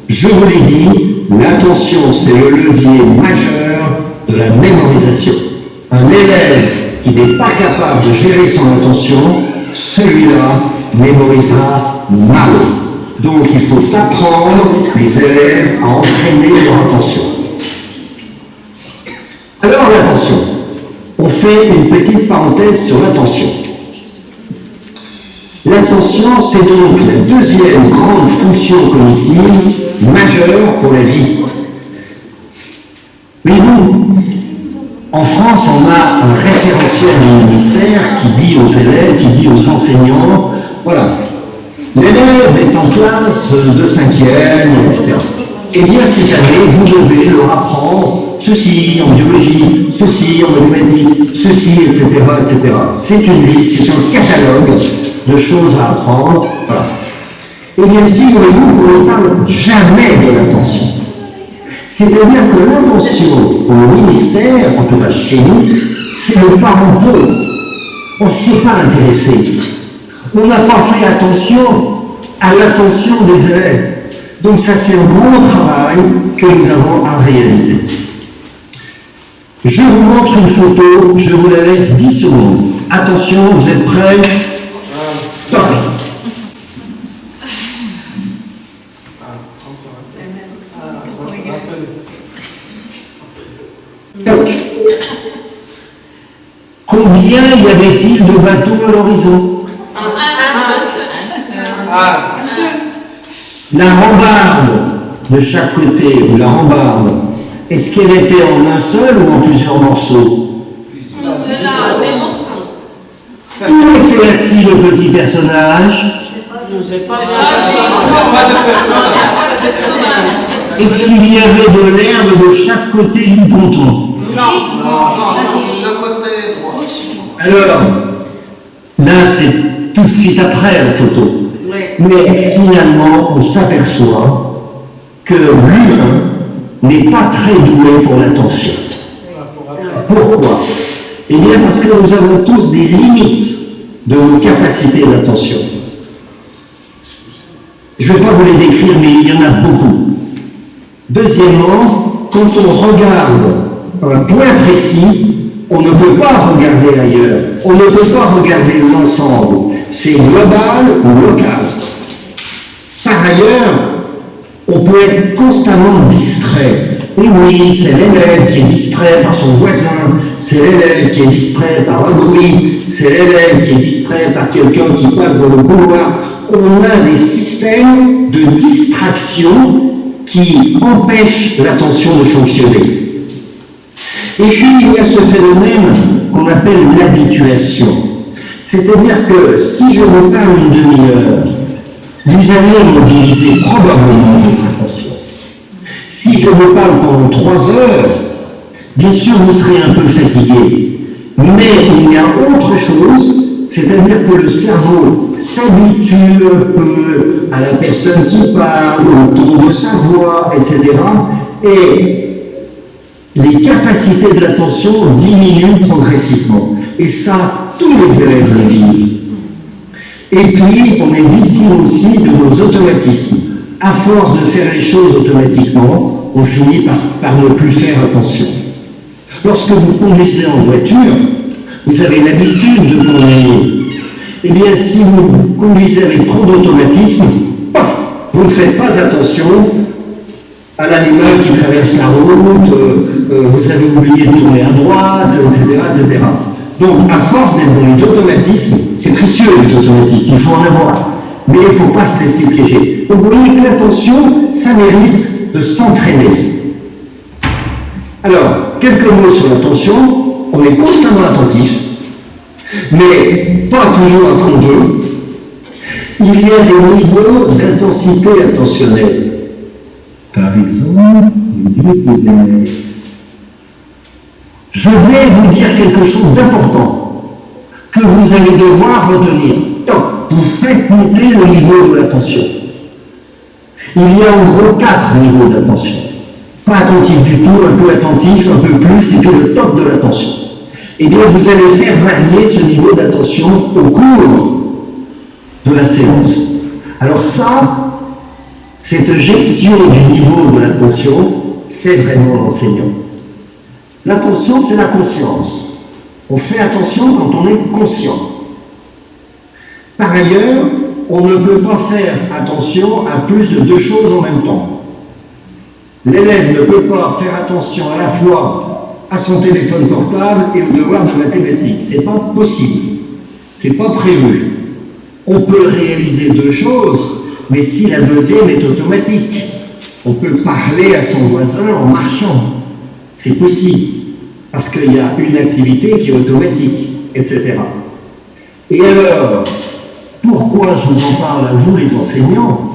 Je vous l'ai dit, l'attention, c'est le levier majeur de la mémorisation. Un élève qui n'est pas capable de gérer son attention, celui-là mémorisera mal. Donc il faut apprendre les élèves à entraîner leur attention. Alors l'attention, on fait une petite parenthèse sur l'attention. L'attention, c'est donc la deuxième grande fonction cognitive majeure pour la vie. Mais nous, en France, on a un référentiel du ministère qui dit aux élèves, qui dit aux enseignants, voilà, l'élève est en classe de 5e, etc. Eh bien, cette année, vous devez leur apprendre ceci en biologie, ceci en mathématiques, ceci, etc., etc. C'est une liste, c'est un catalogue de choses à apprendre. Voilà. Eh bien, figurez-vous qu'on ne parle jamais de l'attention. C'est-à-dire que l'attention au ministère, en tout cas chez nous, c'est le parent pauvre. On ne s'y est pas intéressé. On n'a pas fait attention à l'attention des élèves. Donc ça, c'est un gros travail que nous avons à réaliser. Je vous montre une photo, je vous la laisse 10 secondes. Attention, vous êtes prêts? Top. Toc. Combien y avait-il de bateaux à l'horizon? La rambarde de chaque côté, ou la rambarde, est-ce qu'elle était en un seul ou en plusieurs morceaux? Des morceaux. Où était assis le petit personnage? Je sais pas. Est-ce qu'il y avait de l'herbe de chaque côté du ponton? Le côté droit. Alors, là c'est tout de suite après la photo. Mais finalement, on s'aperçoit que l'humain n'est pas très doué pour l'attention. Pourquoi? Eh bien parce que nous avons tous des limites de nos capacités d'attention. Je ne vais pas vous les décrire, mais il y en a beaucoup. Deuxièmement, quand on regarde un point précis, on ne peut pas regarder ailleurs. On ne peut pas regarder l'ensemble. C'est global ou local. Par ailleurs, on peut être constamment distrait. Et oui, c'est l'élève qui est distrait par son voisin, c'est l'élève qui est distrait par un bruit, c'est l'élève qui est distrait par quelqu'un qui passe dans le couloir. On a des systèmes de distraction qui empêchent l'attention de fonctionner. Et puis, il y a ce phénomène qu'on appelle l'habituation. C'est-à-dire que si je vous parle une demi-heure, vous allez mobiliser probablement votre attention. Si je vous parle pendant 3 heures, bien sûr vous serez un peu fatigué. Mais il y a autre chose, c'est-à-dire que le cerveau s'habitue un peu à la personne qui parle, au ton de sa voix, etc. Et les capacités de l'attention diminuent progressivement. Et ça, tous les élèves le vivent. Et puis, on est victime aussi de nos automatismes. À force de faire les choses automatiquement, on finit par ne plus faire attention. Lorsque vous conduisez en voiture, vous avez l'habitude de conduire. Eh bien, si vous conduisez avec trop d'automatisme, paf, vous ne faites pas attention à l'animal qui traverse la route, vous avez oublié de tourner à droite, etc., etc. Donc, à force d'être dans les automatismes, c'est précieux les automatismes, il faut en avoir. Mais il ne faut pas se laisser piéger. Donc, vous voyez que l'attention, ça mérite de s'entraîner. Alors, quelques mots sur l'attention. On est constamment attentif, mais pas toujours à ce qu'on veut. Il y a des niveaux d'intensité attentionnelle. Par exemple, vous dites aux élèves, je vais vous dire quelque chose d'important que vous allez devoir retenir. Donc, vous faites monter le niveau de l'attention. Il y a en gros 4 niveaux d'attention. Pas attentif du tout, un peu attentif, un peu plus, et puis le top de l'attention. eh bien vous allez faire varier ce niveau d'attention au cours de la séance. Alors ça, cette gestion du niveau de l'attention, c'est vraiment l'enseignant. L'attention, c'est la conscience. On fait attention quand on est conscient. Par ailleurs, on ne peut pas faire attention à plus de 2 choses en même temps. L'élève ne peut pas faire attention à la fois à son téléphone portable et au devoir de mathématiques. C'est pas possible. C'est pas prévu. On peut réaliser 2 choses, mais si la deuxième est automatique, on peut parler à son voisin en marchant. C'est possible, parce qu'il y a une activité qui est automatique, etc. Et alors, pourquoi je vous en parle à vous les enseignants?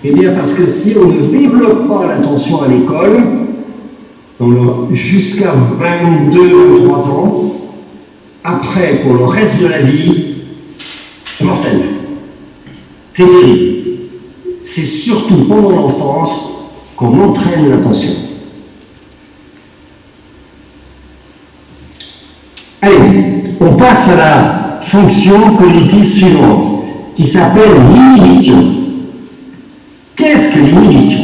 Eh bien parce que si on ne développe pas l'attention à l'école, jusqu'à 22-23 ans, après, pour le reste de la vie, c'est mortel. C'est terrible. C'est surtout pendant l'enfance qu'on entraîne l'attention. Allez, on passe à la fonction cognitive suivante, qui s'appelle l'inhibition. Qu'est-ce que l'inhibition?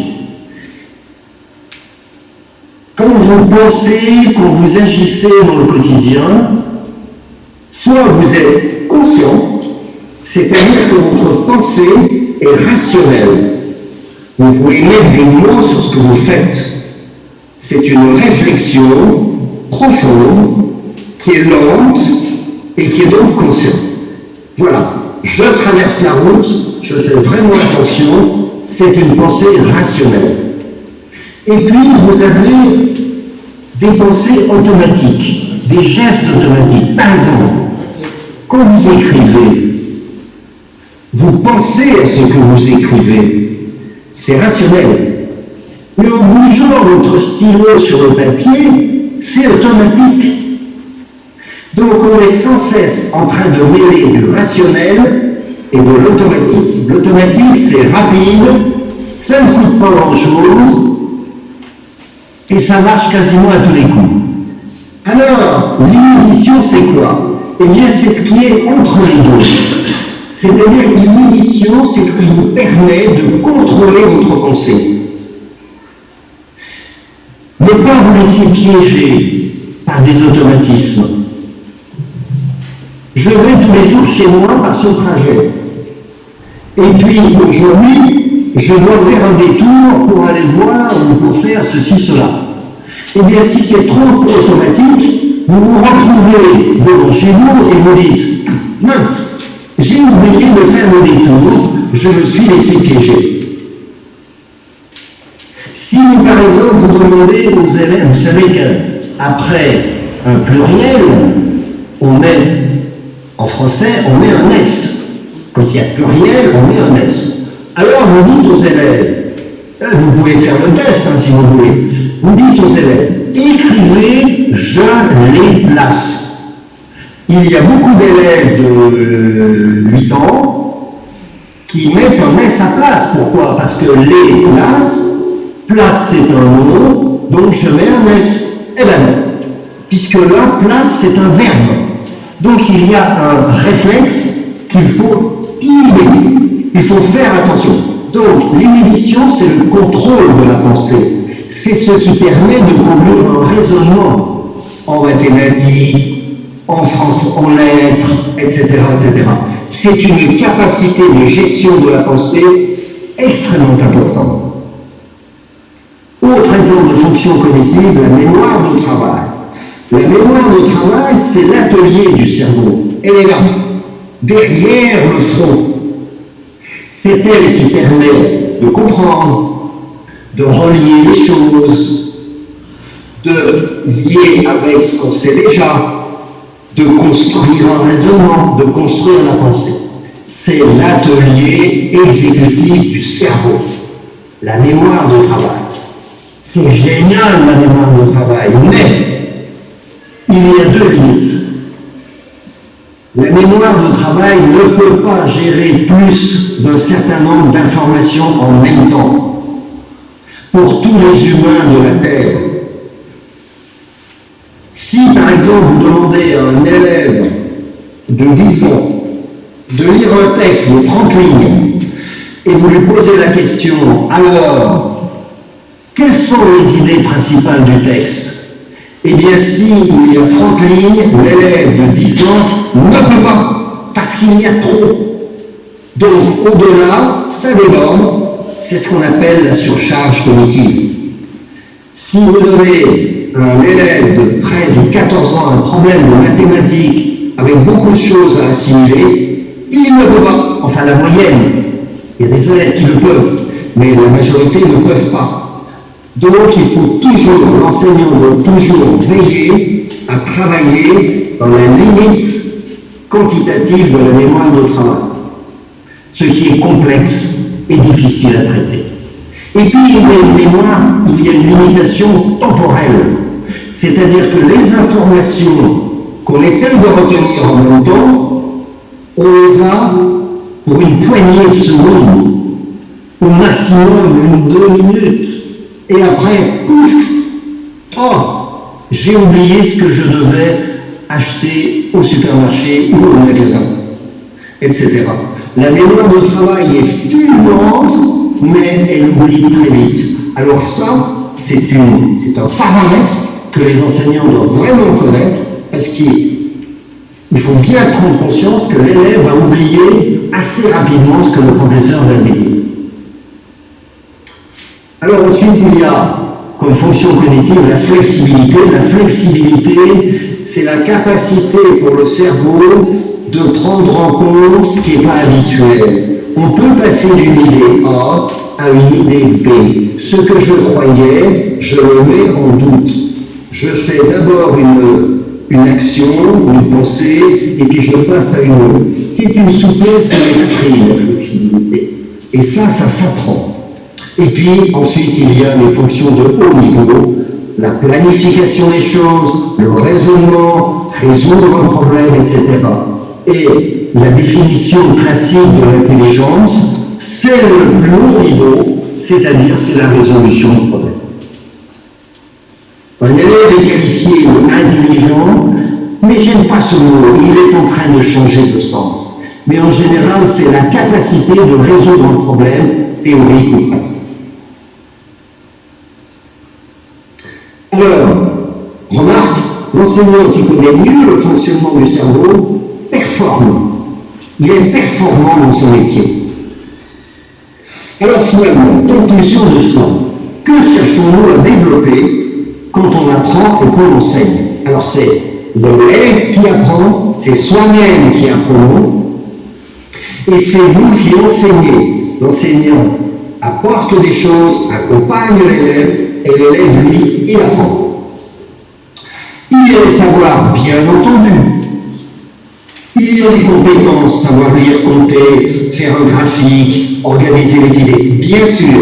Quand vous pensez, quand vous agissez dans le quotidien, soit vous êtes conscient, c'est-à-dire que votre pensée est rationnelle. Vous pouvez mettre des mots sur ce que vous faites. C'est une réflexion profonde, qui est lente et qui est donc consciente. Voilà, je traverse la route, je fais vraiment attention, c'est une pensée rationnelle. Et puis, vous avez des pensées automatiques, des gestes automatiques. Par exemple, quand vous écrivez, vous pensez à ce que vous écrivez, c'est rationnel. Mais en bougeant votre stylo sur le papier, c'est automatique. Donc on est sans cesse en train de mêler du rationnel et de l'automatique. L'automatique, c'est rapide, ça ne coûte pas grand-chose, et ça marche quasiment à tous les coups. Alors, l'inhibition, c'est quoi? Eh bien, c'est ce qui est entre les deux. C'est-à-dire l'inhibition, c'est ce qui vous permet de contrôler votre pensée. Ne pas vous laisser piéger par des automatismes. Je vais tous les jours chez moi par ce trajet. Et puis, aujourd'hui, je dois faire un détour pour aller voir ou pour faire ceci, cela. Eh bien, si c'est trop automatique, vous vous retrouvez devant chez vous et vous dites « Mince, j'ai oublié de faire le détour, je me suis laissé piéger. » Si, par exemple, vous demandez aux élèves, vous savez qu'après un pluriel, on met, en français, on met un S. Quand il y a pluriel, on met un S. Alors vous dites aux élèves, vous pouvez faire le test si vous voulez, vous dites aux élèves, écrivez « je les place ». Il y a beaucoup d'élèves de 8 ans qui mettent un S à place. Pourquoi? Parce que les places, place c'est un mot, donc je mets un S. Eh bien non, puisque la place c'est un verbe. Donc il y a un réflexe qu'il faut inhiber. Il faut faire attention. Donc l'inhibition, c'est le contrôle de la pensée. C'est ce qui permet de conduire un raisonnement en mathématiques, en France, en lettres, etc., etc. C'est une capacité de gestion de la pensée extrêmement importante. Autre exemple de fonction cognitive, la mémoire de travail. La mémoire de travail, c'est l'atelier du cerveau. Elle est là, derrière le front. C'est elle qui permet de comprendre, de relier les choses, de lier avec ce qu'on sait déjà, de construire un raisonnement, de construire la pensée. C'est l'atelier exécutif du cerveau, la mémoire de travail. C'est génial la mémoire de travail, mais il y a 2 limites. La mémoire de travail ne peut pas gérer plus d'un certain nombre d'informations en même temps. Pour tous les humains de la Terre, si par exemple exemple, vous demandez à un élève de 10 ans de lire un texte de 30 lignes et vous lui posez la question, alors, quelles sont les idées principales du texte? Eh bien, s'il y a 30 lignes, l'élève de 10 ans ne peut pas, parce qu'il y a trop. Donc, au-delà, ça déborde, c'est ce qu'on appelle la surcharge cognitive. Si vous donnez à un élève de 13 ou 14 ans un problème de mathématiques avec beaucoup de choses à assimiler, il ne peut pas, enfin la moyenne. Il y a des élèves qui le peuvent, mais la majorité ne peuvent pas. Donc il faut toujours, l'enseignant doit toujours veiller à travailler dans la limite quantitative de la mémoire de travail, ce qui est complexe et difficile à traiter. Et puis il y a une mémoire, il y a une limitation temporelle, c'est-à-dire que les informations qu'on essaie de retenir en même temps, on les a pour une poignée de secondes, au maximum 2 minutes. Et après, pouf, oh, j'ai oublié ce que je devais acheter au supermarché ou au magasin, etc. La mémoire de travail est fulgurante, mais elle oublie très vite. Alors ça, c'est un paramètre que les enseignants doivent vraiment connaître, parce qu'il faut bien prendre conscience que l'élève va oublier assez rapidement ce que le professeur va lui dire. Alors ensuite, il y a comme fonction cognitive la flexibilité. La flexibilité, c'est la capacité pour le cerveau de prendre en compte ce qui n'est pas habituel. On peut passer d'une idée A à une idée B. Ce que je croyais, je le mets en doute. Je fais d'abord une action, une pensée, et puis je passe à une autre. C'est une souplesse de l'esprit, la flexibilité. Et ça s'apprend. Et puis, ensuite, il y a les fonctions de haut niveau, la planification des choses, le raisonnement, résoudre un problème, etc. Et la définition classique de l'intelligence, c'est le plus haut niveau, c'est-à-dire c'est la résolution de problème. Un élève est qualifié d'intelligent, mais j'aime pas ce mot, il est en train de changer de sens. Mais en général, c'est la capacité de résoudre un problème théorique ou pratique. Alors, remarque, l'enseignant qui connaît mieux le fonctionnement du cerveau performe. Il est performant dans son métier. Alors finalement, conclusion de ça, que cherchons-nous à développer quand on apprend et qu'on enseigne? Alors c'est l'élève qui apprend, c'est soi-même qui apprenons, et c'est vous qui enseignez. L'enseignant apporte des choses, accompagne l'élève, et l'élève, lui, il apprend. Il y a des savoirs, bien entendu. Il y a des compétences, savoir lire, compter, faire un graphique, organiser les idées, bien sûr.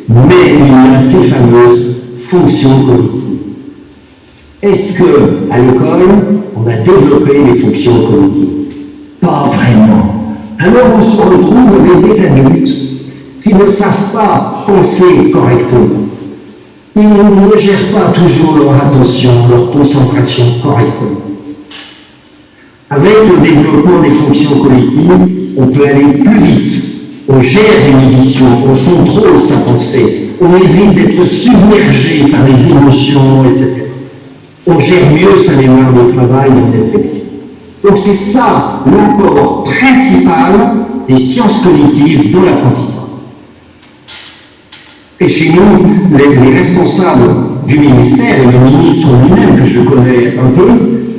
Mais il y a ces fameuses fonctions cognitives. Est-ce qu'à l'école, on a développé les fonctions cognitives? Pas vraiment. Alors on se retrouve avec des adultes qui ne savent pas penser correctement. Ils ne gèrent pas toujours leur attention, leur concentration correctement. Avec le développement des fonctions cognitives, on peut aller plus vite. On gère l'inhibition, on contrôle sa pensée, on évite d'être submergé par les émotions, etc. On gère mieux sa mémoire de travail et réflexion. Donc c'est ça l'apport principal des sciences cognitives dans l'apprentissage. Et chez nous, les responsables du ministère, et le ministre lui-même, que je connais un peu,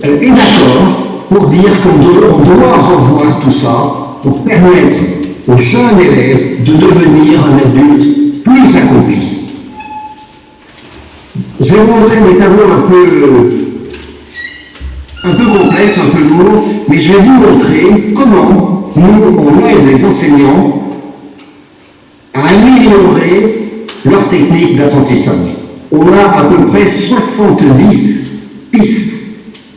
est d'accord pour dire qu'on doit revoir tout ça pour permettre aux jeunes élèves de devenir un adulte plus accompli. Je vais vous montrer des tableaux un peu complexes, un peu lourds, mais je vais vous montrer comment nous, on aide les enseignants à améliorer leur technique d'apprentissage. On a à peu près 70 pistes,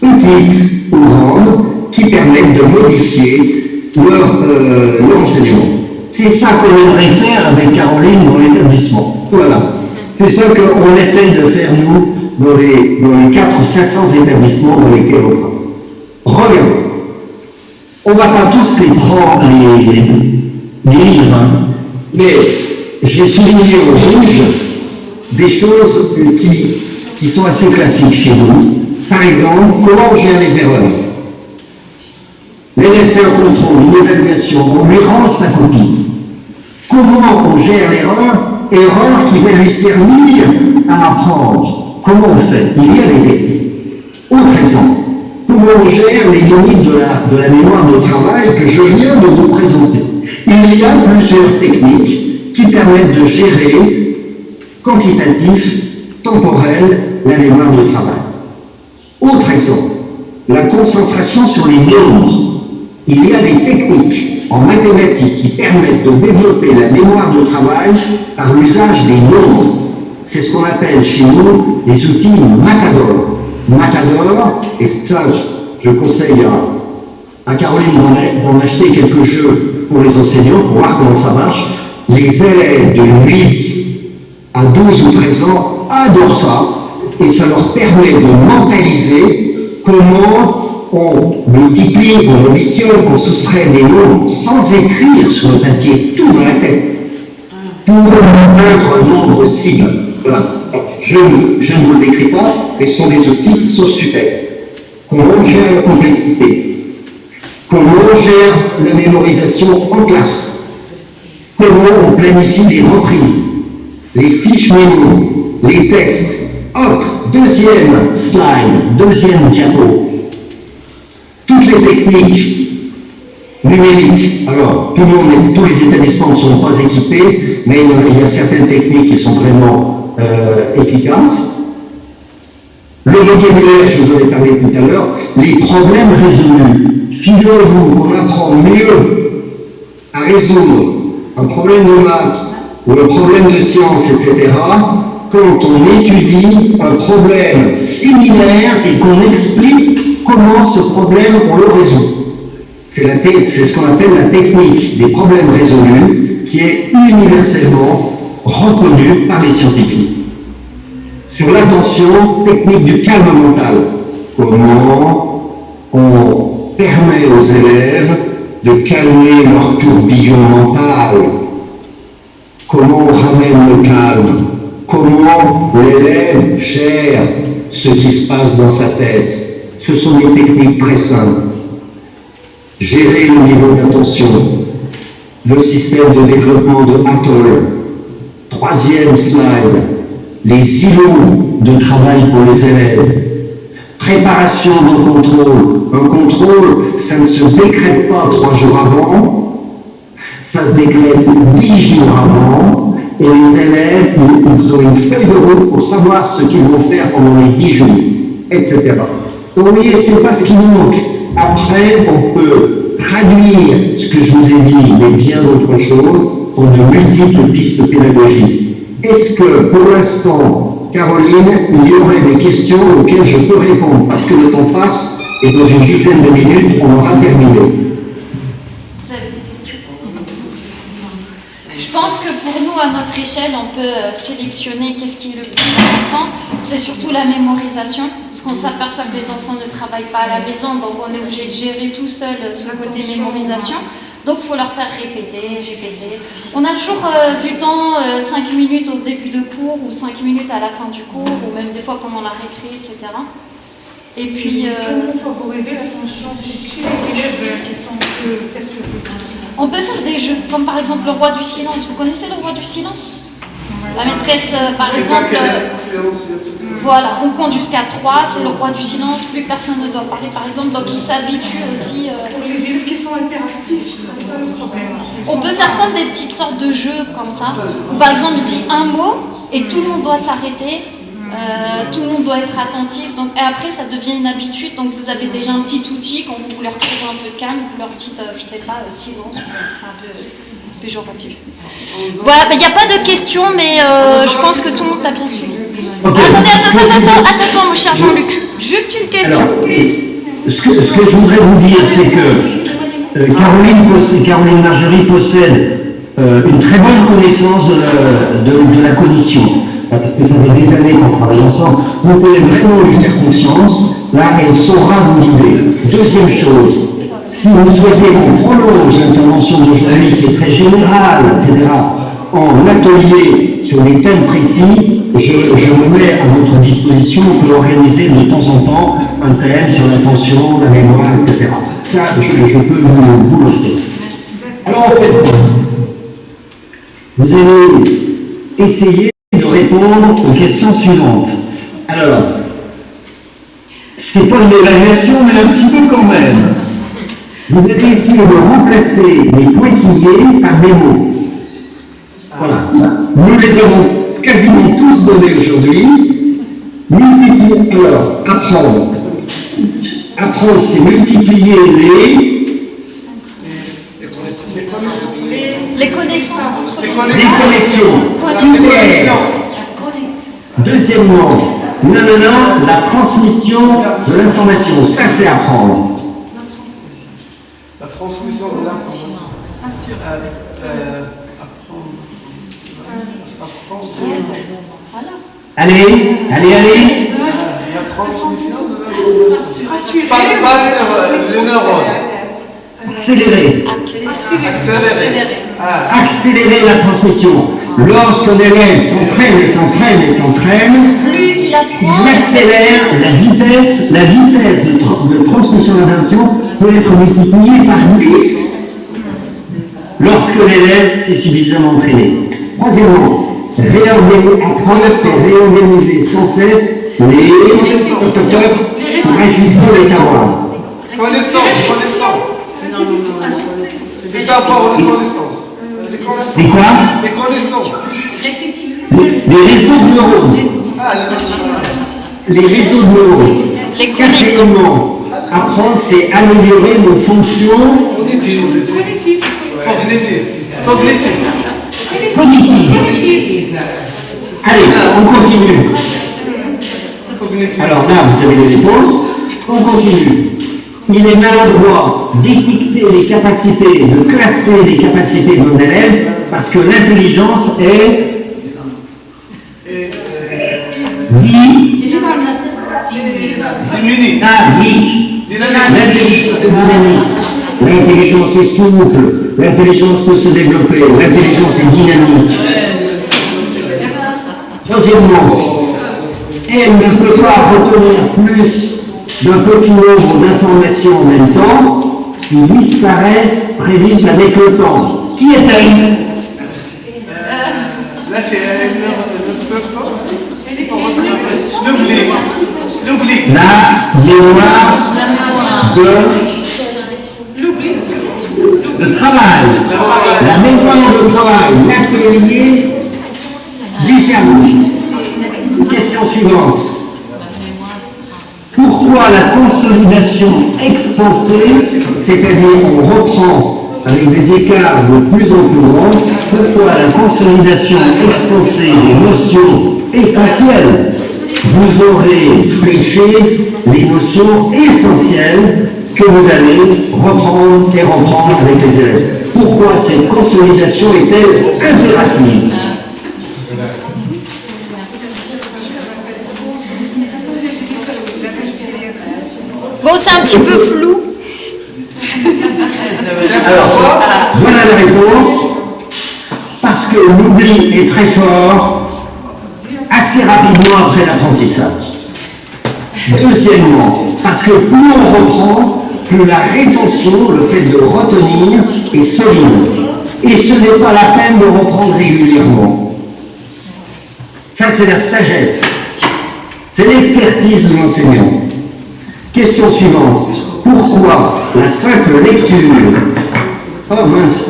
petites ou grandes, qui permettent de modifier leur enseignement. C'est ça qu'on aimerait faire avec Caroline dans l'établissement. Voilà. C'est ça qu'on essaie de faire, nous, dans les 400 ou 500 établissements dans lesquels on travaille. Regardez. On ne va pas tous les prendre, les livres, hein, mais j'ai souligné au rouge des choses qui sont assez classiques chez nous. Par exemple, comment on gère les erreurs. L'élève fait un contrôle, une évaluation, on lui rend sa copie. Comment on gère erreur qui va lui servir à apprendre. Comment on fait? Il y a des techniques. Autre exemple, comment on gère les limites de la mémoire de travail que je viens de vous présenter. Il y a plusieurs techniques qui permettent de gérer quantitatif, temporel, la mémoire de travail. Autre exemple, la concentration sur les nombres. Il y a des techniques en mathématiques qui permettent de développer la mémoire de travail par l'usage des nombres. C'est ce qu'on appelle chez nous les outils Matador. Matador, et ça, je conseille à Caroline d'en acheter quelques jeux pour les enseignants, pour voir comment ça marche. Les élèves de 8 à 12 ou 13 ans adorent ça, et ça leur permet de mentaliser comment on multiplie, on additionne, on soustrait des nombres sans écrire sur le papier, tout dans la tête, pour atteindre un nombre cible. Voilà. Je ne vous le décris pas, mais ce sont des outils qui sont super. Comment on gère la complexité? Comment on gère la mémorisation en classe? Comment on planifie les reprises, les fiches mémo, les tests? Hop, deuxième slide, deuxième diapo. Toutes les techniques numériques, alors tous les établissements ne sont pas équipés, mais il y a certaines techniques qui sont vraiment efficaces. Le vocabulaire, je vous en ai parlé tout à l'heure, les problèmes résolus. Figurez-vous qu'on apprend mieux à résoudre un problème de maths ou un problème de sciences, etc., quand on étudie un problème similaire et qu'on explique comment ce problème on le résout. C'est ce qu'on appelle la technique des problèmes résolus qui est universellement reconnue par les scientifiques. Sur l'attention, technique du calme mental. Comment on permet aux élèves de calmer leur tourbillon mental. Comment on ramène le calme. Comment l'élève gère ce qui se passe dans sa tête. Ce sont des techniques très simples. Gérer le niveau d'attention. Le système de développement de Hattol. Troisième slide. Les îlots de travail pour les élèves. Préparation d'un contrôle. Un contrôle, ça ne se décrète pas 3 jours avant. Ça se décrète 10 jours avant. Et les élèves, ils ont une feuille de route pour savoir ce qu'ils vont faire pendant les 10 jours, etc. Donc, vous voyez, c'est pas ce qui manque. Après, on peut traduire ce que je vous ai dit, mais bien d'autres choses, en de multiples pistes pédagogiques. Est-ce que, pour l'instant, Caroline, il y aurait des questions auxquelles je peux répondre? Parce que le temps passe, et dans une dizaine de minutes, on aura terminé. Vous avez des questions? Je pense que pour nous, à notre échelle, on peut sélectionner qu'est-ce qui est le plus important. C'est surtout la mémorisation, parce qu'on s'aperçoit que les enfants ne travaillent pas à la maison, donc on est obligé de gérer tout seul ce côté mémorisation. Donc il faut leur faire répéter. On a toujours du temps, 5 minutes au début de cours, ou 5 minutes à la fin du cours, ou même des fois pendant la récré, etc. Et puis... Comment favoriser l'attention chez les élèves qui sont un peu perturbés? On peut faire des jeux, comme par exemple le roi du silence. Vous connaissez le roi du silence? La maîtresse, par exemple, voilà, on compte jusqu'à 3, c'est le roi du silence, plus personne ne doit parler, par exemple, donc ils s'habituent aussi. Pour les élèves qui sont hyperactifs, c'est ça le problème. On peut faire comme des petites sortes de jeux comme ça, où par exemple je dis un mot et tout le monde doit s'arrêter, tout le monde doit être attentif, donc, et après ça devient une habitude, donc vous avez déjà un petit outil, quand vous voulez retrouver un peu de calme, vous leur dites, je sais pas, silence, c'est un peu péjoratif. Voilà, il n'y a pas de questions, mais je pense que tout le monde l'a bien suivi. Okay. Attends, mon cher Jean-Luc, juste une question. Alors, ce que je voudrais vous dire, c'est que Caroline Margerie possède une très bonne connaissance de la cognition. parce que ça fait des années qu'on travaille ensemble, vous pouvez vraiment lui faire confiance, là elle saura vous guider. Deuxième chose, si vous souhaitez qu'on prolonge l'intervention d'aujourd'hui qui est très générale, etc., en atelier sur des thèmes précis, je me mets à votre disposition pour organiser de temps en temps un thème sur l'attention, la mémoire, etc. Ça, je peux vous l'offrir. Alors, en fait, vous allez essayer de répondre aux questions suivantes. Alors, c'est pas une évaluation, mais un petit peu quand même. Vous allez essayer de remplacer les pointillés par des mots. Voilà. Nous les avons quasiment tous donnés aujourd'hui. Multiplier, alors, apprendre. Apprendre, c'est multiplier Les connaissances entre les connexions. Deuxièmement, la transmission de l'information. Ça, c'est apprendre. La transmission de l'information. Allez. La transmission de l'information. Pas sur le neurone. Accélérer. Accélérer la transmission. Lorsqu'un élève s'entraîne, plus il apprend, il accélère la vitesse de transmission d'information peut être multipliée par 10 lorsque l'élève s'est suffisamment entraîné. Troisièmement, réorganiser sans cesse les facteurs pour ajuster les savoirs. Connaissance. Les savoirs ou les connaissances. Et quoi? Les connaissances. Les réseaux de neurones. Les réseaux de neurones. Quatrièmement, apprendre, c'est améliorer nos fonctions cognitives. Allez, on continue. Alors là, vous avez les réponses. On continue. Il est maladroit d'étiqueter les capacités, de classer les capacités d'un élève, parce que l'intelligence est l'intelligence est souple, l'intelligence peut se développer, l'intelligence est dynamique. Troisièmement, elle ne peut pas retenir plus d'un petit nombre d'informations en même temps qui disparaissent très vite avec le temps. Qui est-elle? La mémoire de travail. La mémoire de travail, l'atelier du cerveau. Question suivante. Pourquoi la consolidation expansée, c'est-à-dire on reprend avec des écarts de plus en plus grands, pourquoi la consolidation expansée des notions essentielles? Vous aurez fléché les notions essentielles que vous allez reprendre et reprendre avec les élèves. Pourquoi cette consolidation est-elle impérative? Bon, c'est un petit peu flou. Alors, voilà la réponse. Parce que l'oubli est très fort assez rapidement après l'apprentissage. Deuxièmement, parce que plus on reprend, plus la rétention, le fait de retenir, est solide. Et ce n'est pas la peine de reprendre régulièrement. Ça, c'est la sagesse. C'est l'expertise de l'enseignant. Question suivante. Pourquoi la simple lecture... Oh mince,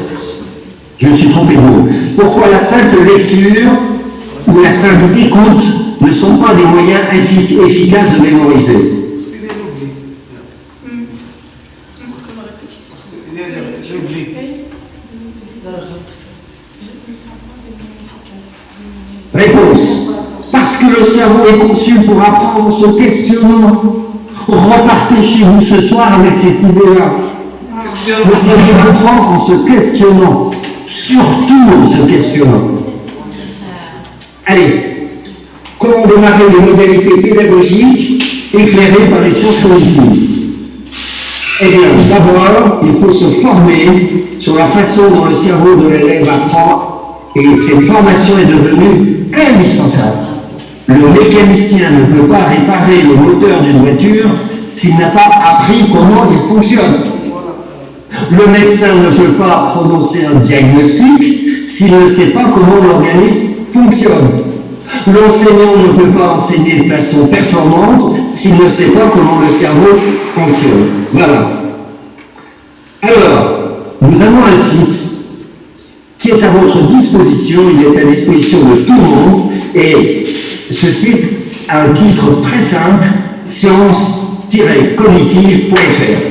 je me suis trompé de mot. Pourquoi la simple lecture ou la simple écoute ne sont pas des moyens efficaces de mémoriser? Réponse. Parce que le cerveau est conçu pour apprendre en se questionnant. Repartez chez vous ce soir avec cette idée-là. Le cerveau apprend en se questionnant. Surtout en se questionnant. Allez, Comment démarrer les modalités pédagogiques éclairées par les sciences cognitives? Eh bien, d'abord, il faut se former sur la façon dont le cerveau de l'élève apprend, et cette formation est devenue indispensable. Le mécanicien ne peut pas réparer le moteur d'une voiture s'il n'a pas appris comment il fonctionne. Le médecin ne peut pas prononcer un diagnostic s'il ne sait pas comment l'organisme fonctionne. L'enseignant ne peut pas enseigner de façon performante s'il ne sait pas comment le cerveau fonctionne. Voilà. Alors, nous avons un site qui est à votre disposition, il est à disposition de tout le monde, et ce site a un titre très simple, science-cognitive.fr.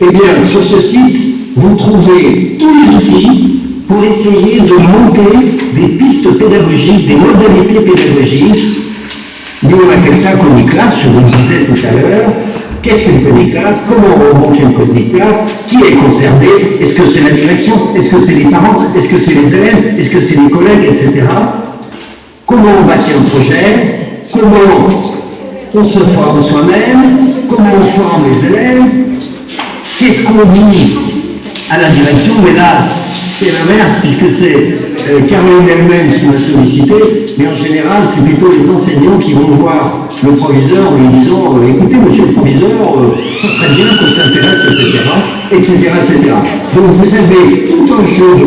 Eh bien, sur ce site, vous trouvez tous les outils pour essayer de monter des pistes pédagogiques, des modalités pédagogiques. Nous, on appelle ça Cogniclass, je vous le disais tout à l'heure. Qu'est-ce qu'une Cogniclass? Comment on monte une Cogniclass? Qui est concerné? Est-ce que c'est la direction? Est-ce que c'est les parents? Est-ce que c'est les élèves? Est-ce que c'est les collègues, etc. Comment on bâtit un projet? Comment on se forme soi-même? Comment on forme les élèves? Qu'est-ce qu'on dit à la direction? Mais là, c'est l'inverse, puisque c'est Caroline elle-même qui m'a sollicité, mais en général, c'est plutôt les enseignants qui vont voir le proviseur en lui disant écoutez, monsieur le proviseur, ça serait bien qu'on s'intéresse, etc., etc. Donc vous avez tout un jeu de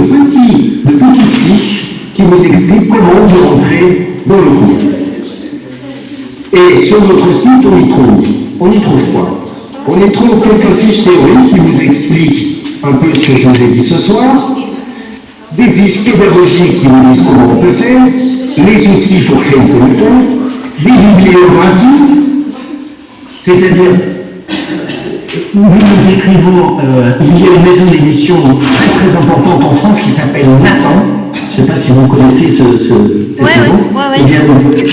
petites fiches qui vous expliquent comment vous rentrez dans le cours. Et sur notre site, on y trouve quoi? On y trouve quelques fiches théoriques qui vous expliquent un peu ce que je vous ai dit ce soir, des fiches pédagogiques qui vous disent comment on peut faire, les outils pour créer une connaissance, des bibliographies, c'est-à-dire, nous écrivons, il y a une maison d'édition très très importante en France qui s'appelle Nathan, je ne sais pas si vous connaissez cette maison. Eh bien,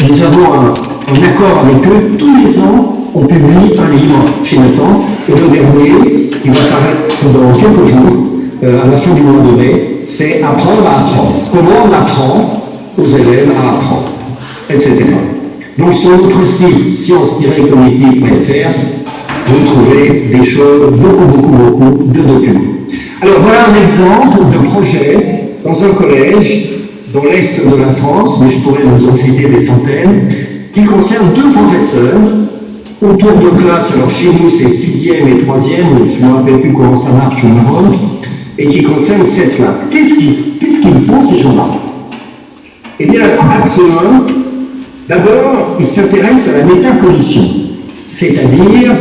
nous avons un accord avec eux, tous les ans, on publie un livre chez Nathan, et le dernier, qui va paraître dans quelques jours, à la fin du mois de mai, c'est apprendre à apprendre. Comment on apprend aux élèves à apprendre, etc. Donc sur notre site science-cognitive.fr, vous trouvez des choses, beaucoup de documents. Alors voilà un exemple de projet dans un collège dans l'est de la France, mais je pourrais vous en citer des centaines, qui concerne deux professeurs autour de classe. Alors chez nous c'est 6e et 3e, je ne me rappelle plus comment ça marche au Maroc, et qui concerne cette classe. Qu'est-ce qu'ils font ces gens-là? Eh bien, axe 1, d'abord, ils s'intéressent à la métacognition, c'est-à-dire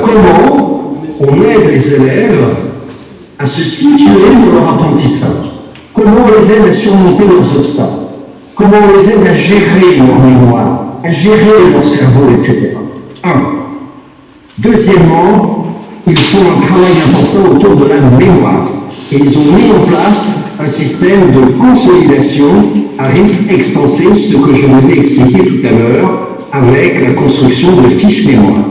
comment on aide les élèves à se situer dans leur apprentissage, comment on les aide à surmonter leurs obstacles, comment on les aide à gérer leur mémoire, à gérer leur cerveau, etc. Deuxièmement, ils font un travail important autour de la mémoire. Et ils ont mis en place un système de consolidation à rythme expansé, ce que je vous ai expliqué tout à l'heure, avec la construction de fiches mémoire.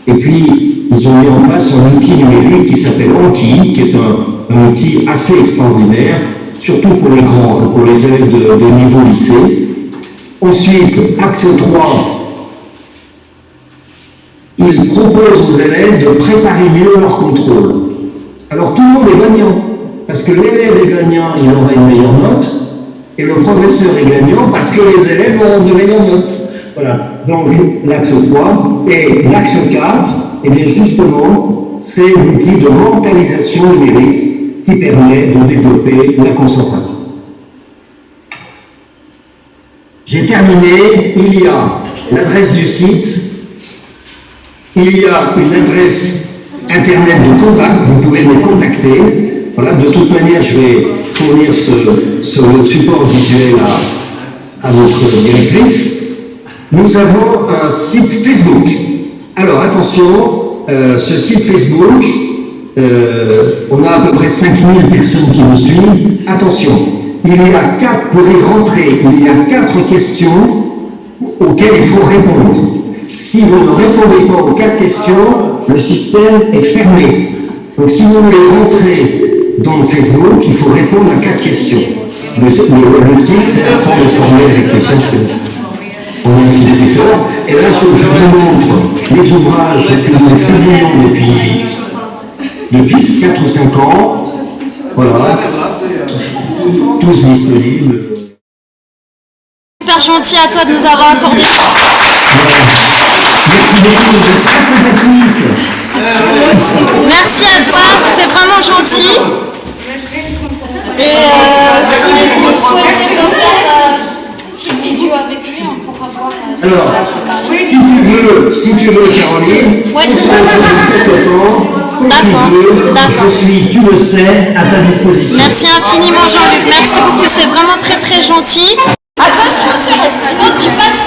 Et puis, ils ont mis en place un outil numérique qui s'appelle Anki, qui est un outil assez extraordinaire, surtout pour les grands, pour les élèves de niveau lycée. Ensuite, axe 3, ils proposent aux élèves de préparer mieux leur contrôle. Alors tout le monde est gagnant, parce que l'élève est gagnant, il aura une meilleure note, et le professeur est gagnant parce que les élèves auront de meilleures notes. Voilà, donc l'axe 3, et l'axe 4, et bien justement, c'est l'outil de mentalisation numérique qui permet de développer la concentration. J'ai terminé, il y a l'adresse du site, il y a une adresse Internet de contact, vous pouvez me contacter. Voilà, de toute manière, je vais fournir ce support visuel à votre directrice. Nous avons un site Facebook. Alors attention, ce site Facebook, on a à peu près 5000 personnes qui nous suivent. Attention, il y a 4, pour y rentrer, il y a 4 questions auxquelles il faut répondre. Si vous ne répondez pas aux 4 questions, le système est fermé. Donc si vous voulez rentrer dans le Facebook, il faut répondre à 4 questions. Le titre, c'est apprendre à se former avec les sciences. On a un petit détecteur. Et là, je vous montre les ouvrages que nous publions depuis 4 ou 5 ans. Voilà. Tous disponibles. Super gentil à toi de nous avoir accordé. Merci beaucoup, c'est très sympathique. Merci à toi, c'était vraiment gentil. Et si vous souhaitez nous faire une petite visio avec lui, on pourra voir. Alors, si tu veux, Caroline, Oui. D'accord. Je suis, tu le sais, à ta disposition. Merci infiniment Jean-Luc, merci beaucoup, c'est vraiment très très gentil. Attention, sinon tu passes